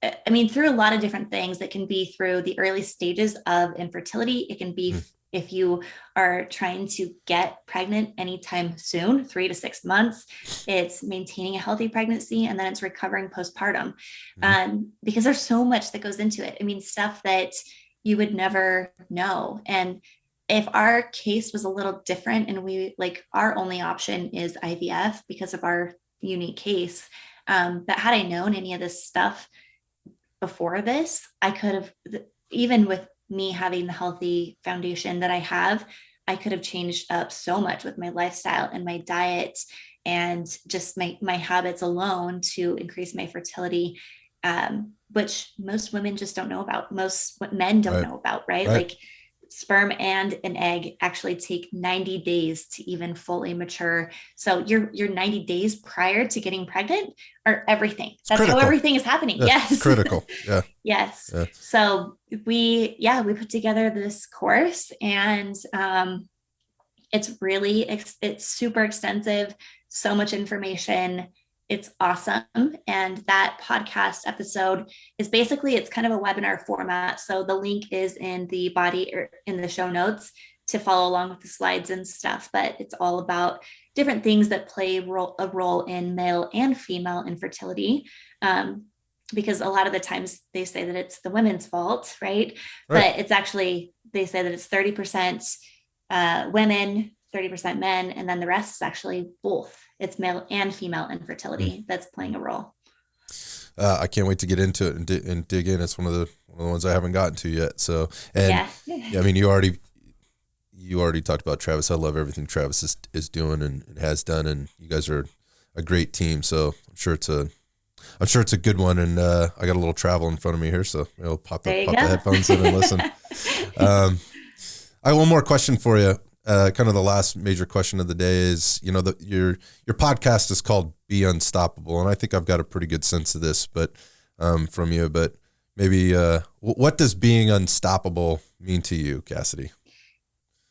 I mean, through a lot of different things. That can be through the early stages of infertility. It can be if you are trying to get pregnant anytime soon, 3 to 6 months, it's maintaining a healthy pregnancy, and then it's recovering postpartum. Because there's so much that goes into it. I mean, stuff that you would never know. And if our case was a little different, and we, like, our only option is IVF because of our unique case, but had I known any of this stuff before this, I could have, even with me having the healthy foundation that I have, I could have changed up so much with my lifestyle and my diet and just my habits alone to increase my fertility, which most women just don't know about. Most men don't know about, right? Like, sperm and an egg actually take 90 days to even fully mature. So your 90 days prior to getting pregnant are everything. That's critical. How everything is happening. Yes. It's critical. Yeah. Yes. Yeah. So we put together this course, and it's super extensive, so much information. It's awesome. And that podcast episode is basically, it's kind of a webinar format. So the link is in the body or in the show notes to follow along with the slides and stuff. But it's all about different things that play a role in male and female infertility. Because a lot of the times they say that it's the women's fault, right? But it's actually, they say that it's 30% women, 30% men, and then the rest is actually both. It's male and female infertility that's playing a role. I can't wait to get into it and dig in. It's one of the ones I haven't gotten to yet. So, and I mean, you already talked about Travis. I love everything Travis is doing and has done, and you guys are a great team. So I'm sure it's a good one. And I got a little travel in front of me here, so I'll pop the headphones in and listen. I have one more question for you. Kind of the last major question of the day is, you know, your podcast is called Be Unstoppable. And I think I've got a pretty good sense of this, but from you, but maybe what does being unstoppable mean to you, Cassidy?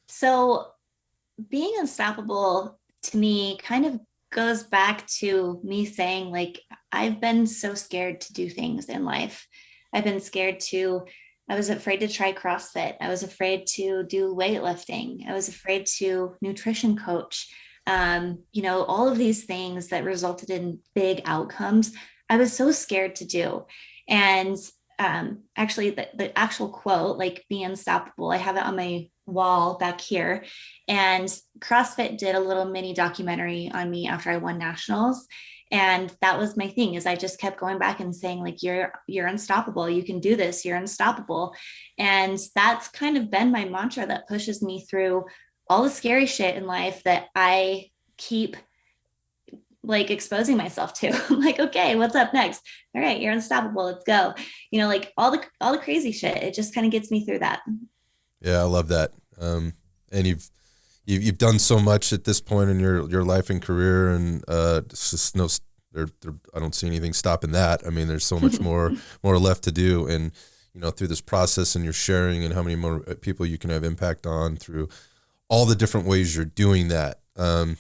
So being unstoppable to me kind of goes back to me saying, like, I've been so scared to do things in life. I've been scared I was afraid to try CrossFit. I was afraid to do weightlifting. I was afraid to nutrition coach. You know, all of these things that resulted in big outcomes, I was so scared to do. And actually the actual quote, like, be unstoppable, I have it on my wall back here. And CrossFit did a little mini documentary on me after I won nationals. And that was my thing, is I just kept going back and saying, like, you're unstoppable. You can do this. You're unstoppable. And that's kind of been my mantra that pushes me through all the scary shit in life that I keep, like, exposing myself to. I'm like, okay, what's up next? All right, you're unstoppable. Let's go. You know, like, all the crazy shit. It just kind of gets me through that. Yeah, I love that. And you've done so much at this point in your life and career, and it's just I don't see anything stopping that. I mean, there's so much more left to do, and you know, through this process and your sharing, and how many more people you can have impact on through all the different ways you're doing that. I'm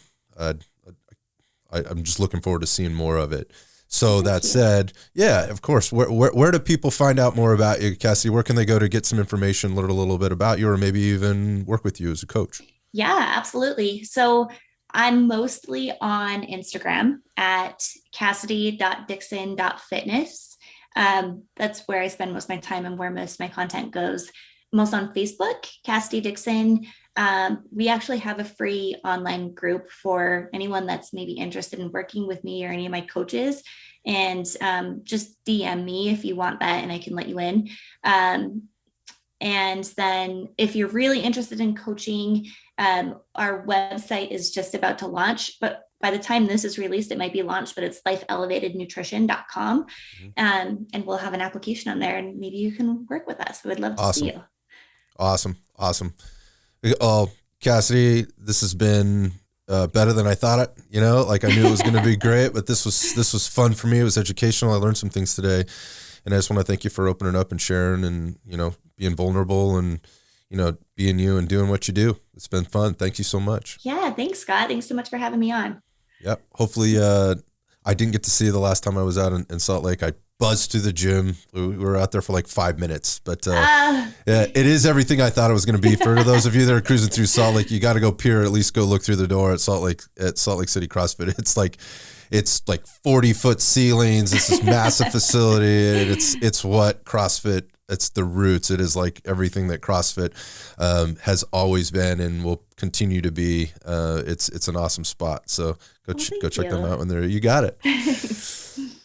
just looking forward to seeing more of it. So that said, yeah, of course. Where do people find out more about you, Cassidy? Where can they go to get some information, learn a little bit about you, or maybe even work with you as a coach? Yeah, absolutely. So I'm mostly on Instagram at cassidy.dickson.fitness. That's where I spend most of my time and where most of my content goes. I'm also on Facebook, Cassidy Dickson. We actually have a free online group for anyone that's maybe interested in working with me or any of my coaches. And just DM me if you want that, and I can let you in. And then if you're really interested in coaching, our website is just about to launch, but by the time this is released, it might be launched, but it's lifeelevatednutrition.com. And we'll have an application on there, and maybe you can work with us. We would love to see you. Awesome. Oh, Cassidy, this has been better than I thought it, like I knew it was going to be great, but this was fun for me. It was educational. I learned some things today, and I just want to thank you for opening up and sharing and, being vulnerable and, being you and doing what you do. It's been fun. Thank you so much. Yeah. Thanks, Scott. Thanks so much for having me on. Yep. Hopefully, I didn't get to see you the last time I was out in Salt Lake. I buzzed to the gym. We were out there for like 5 minutes, but yeah, it is everything I thought it was going to be. For those of you that are cruising through Salt Lake, you got to go peer, at least go look through the door at Salt Lake City CrossFit. It's like 40-foot ceilings. It's this massive facility, and it's what CrossFit. It's the roots. It is like everything that CrossFit has always been and will continue to be. It's an awesome spot. So go check them out when they're. You got it.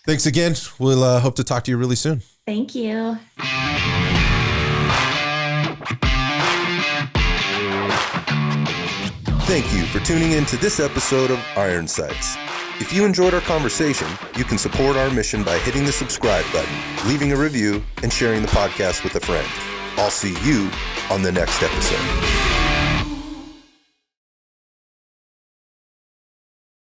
Thanks again. We'll hope to talk to you really soon. Thank you. Thank you for tuning in to this episode of Iron Sights. If you enjoyed our conversation, you can support our mission by hitting the subscribe button, leaving a review, and sharing the podcast with a friend. I'll see you on the next episode.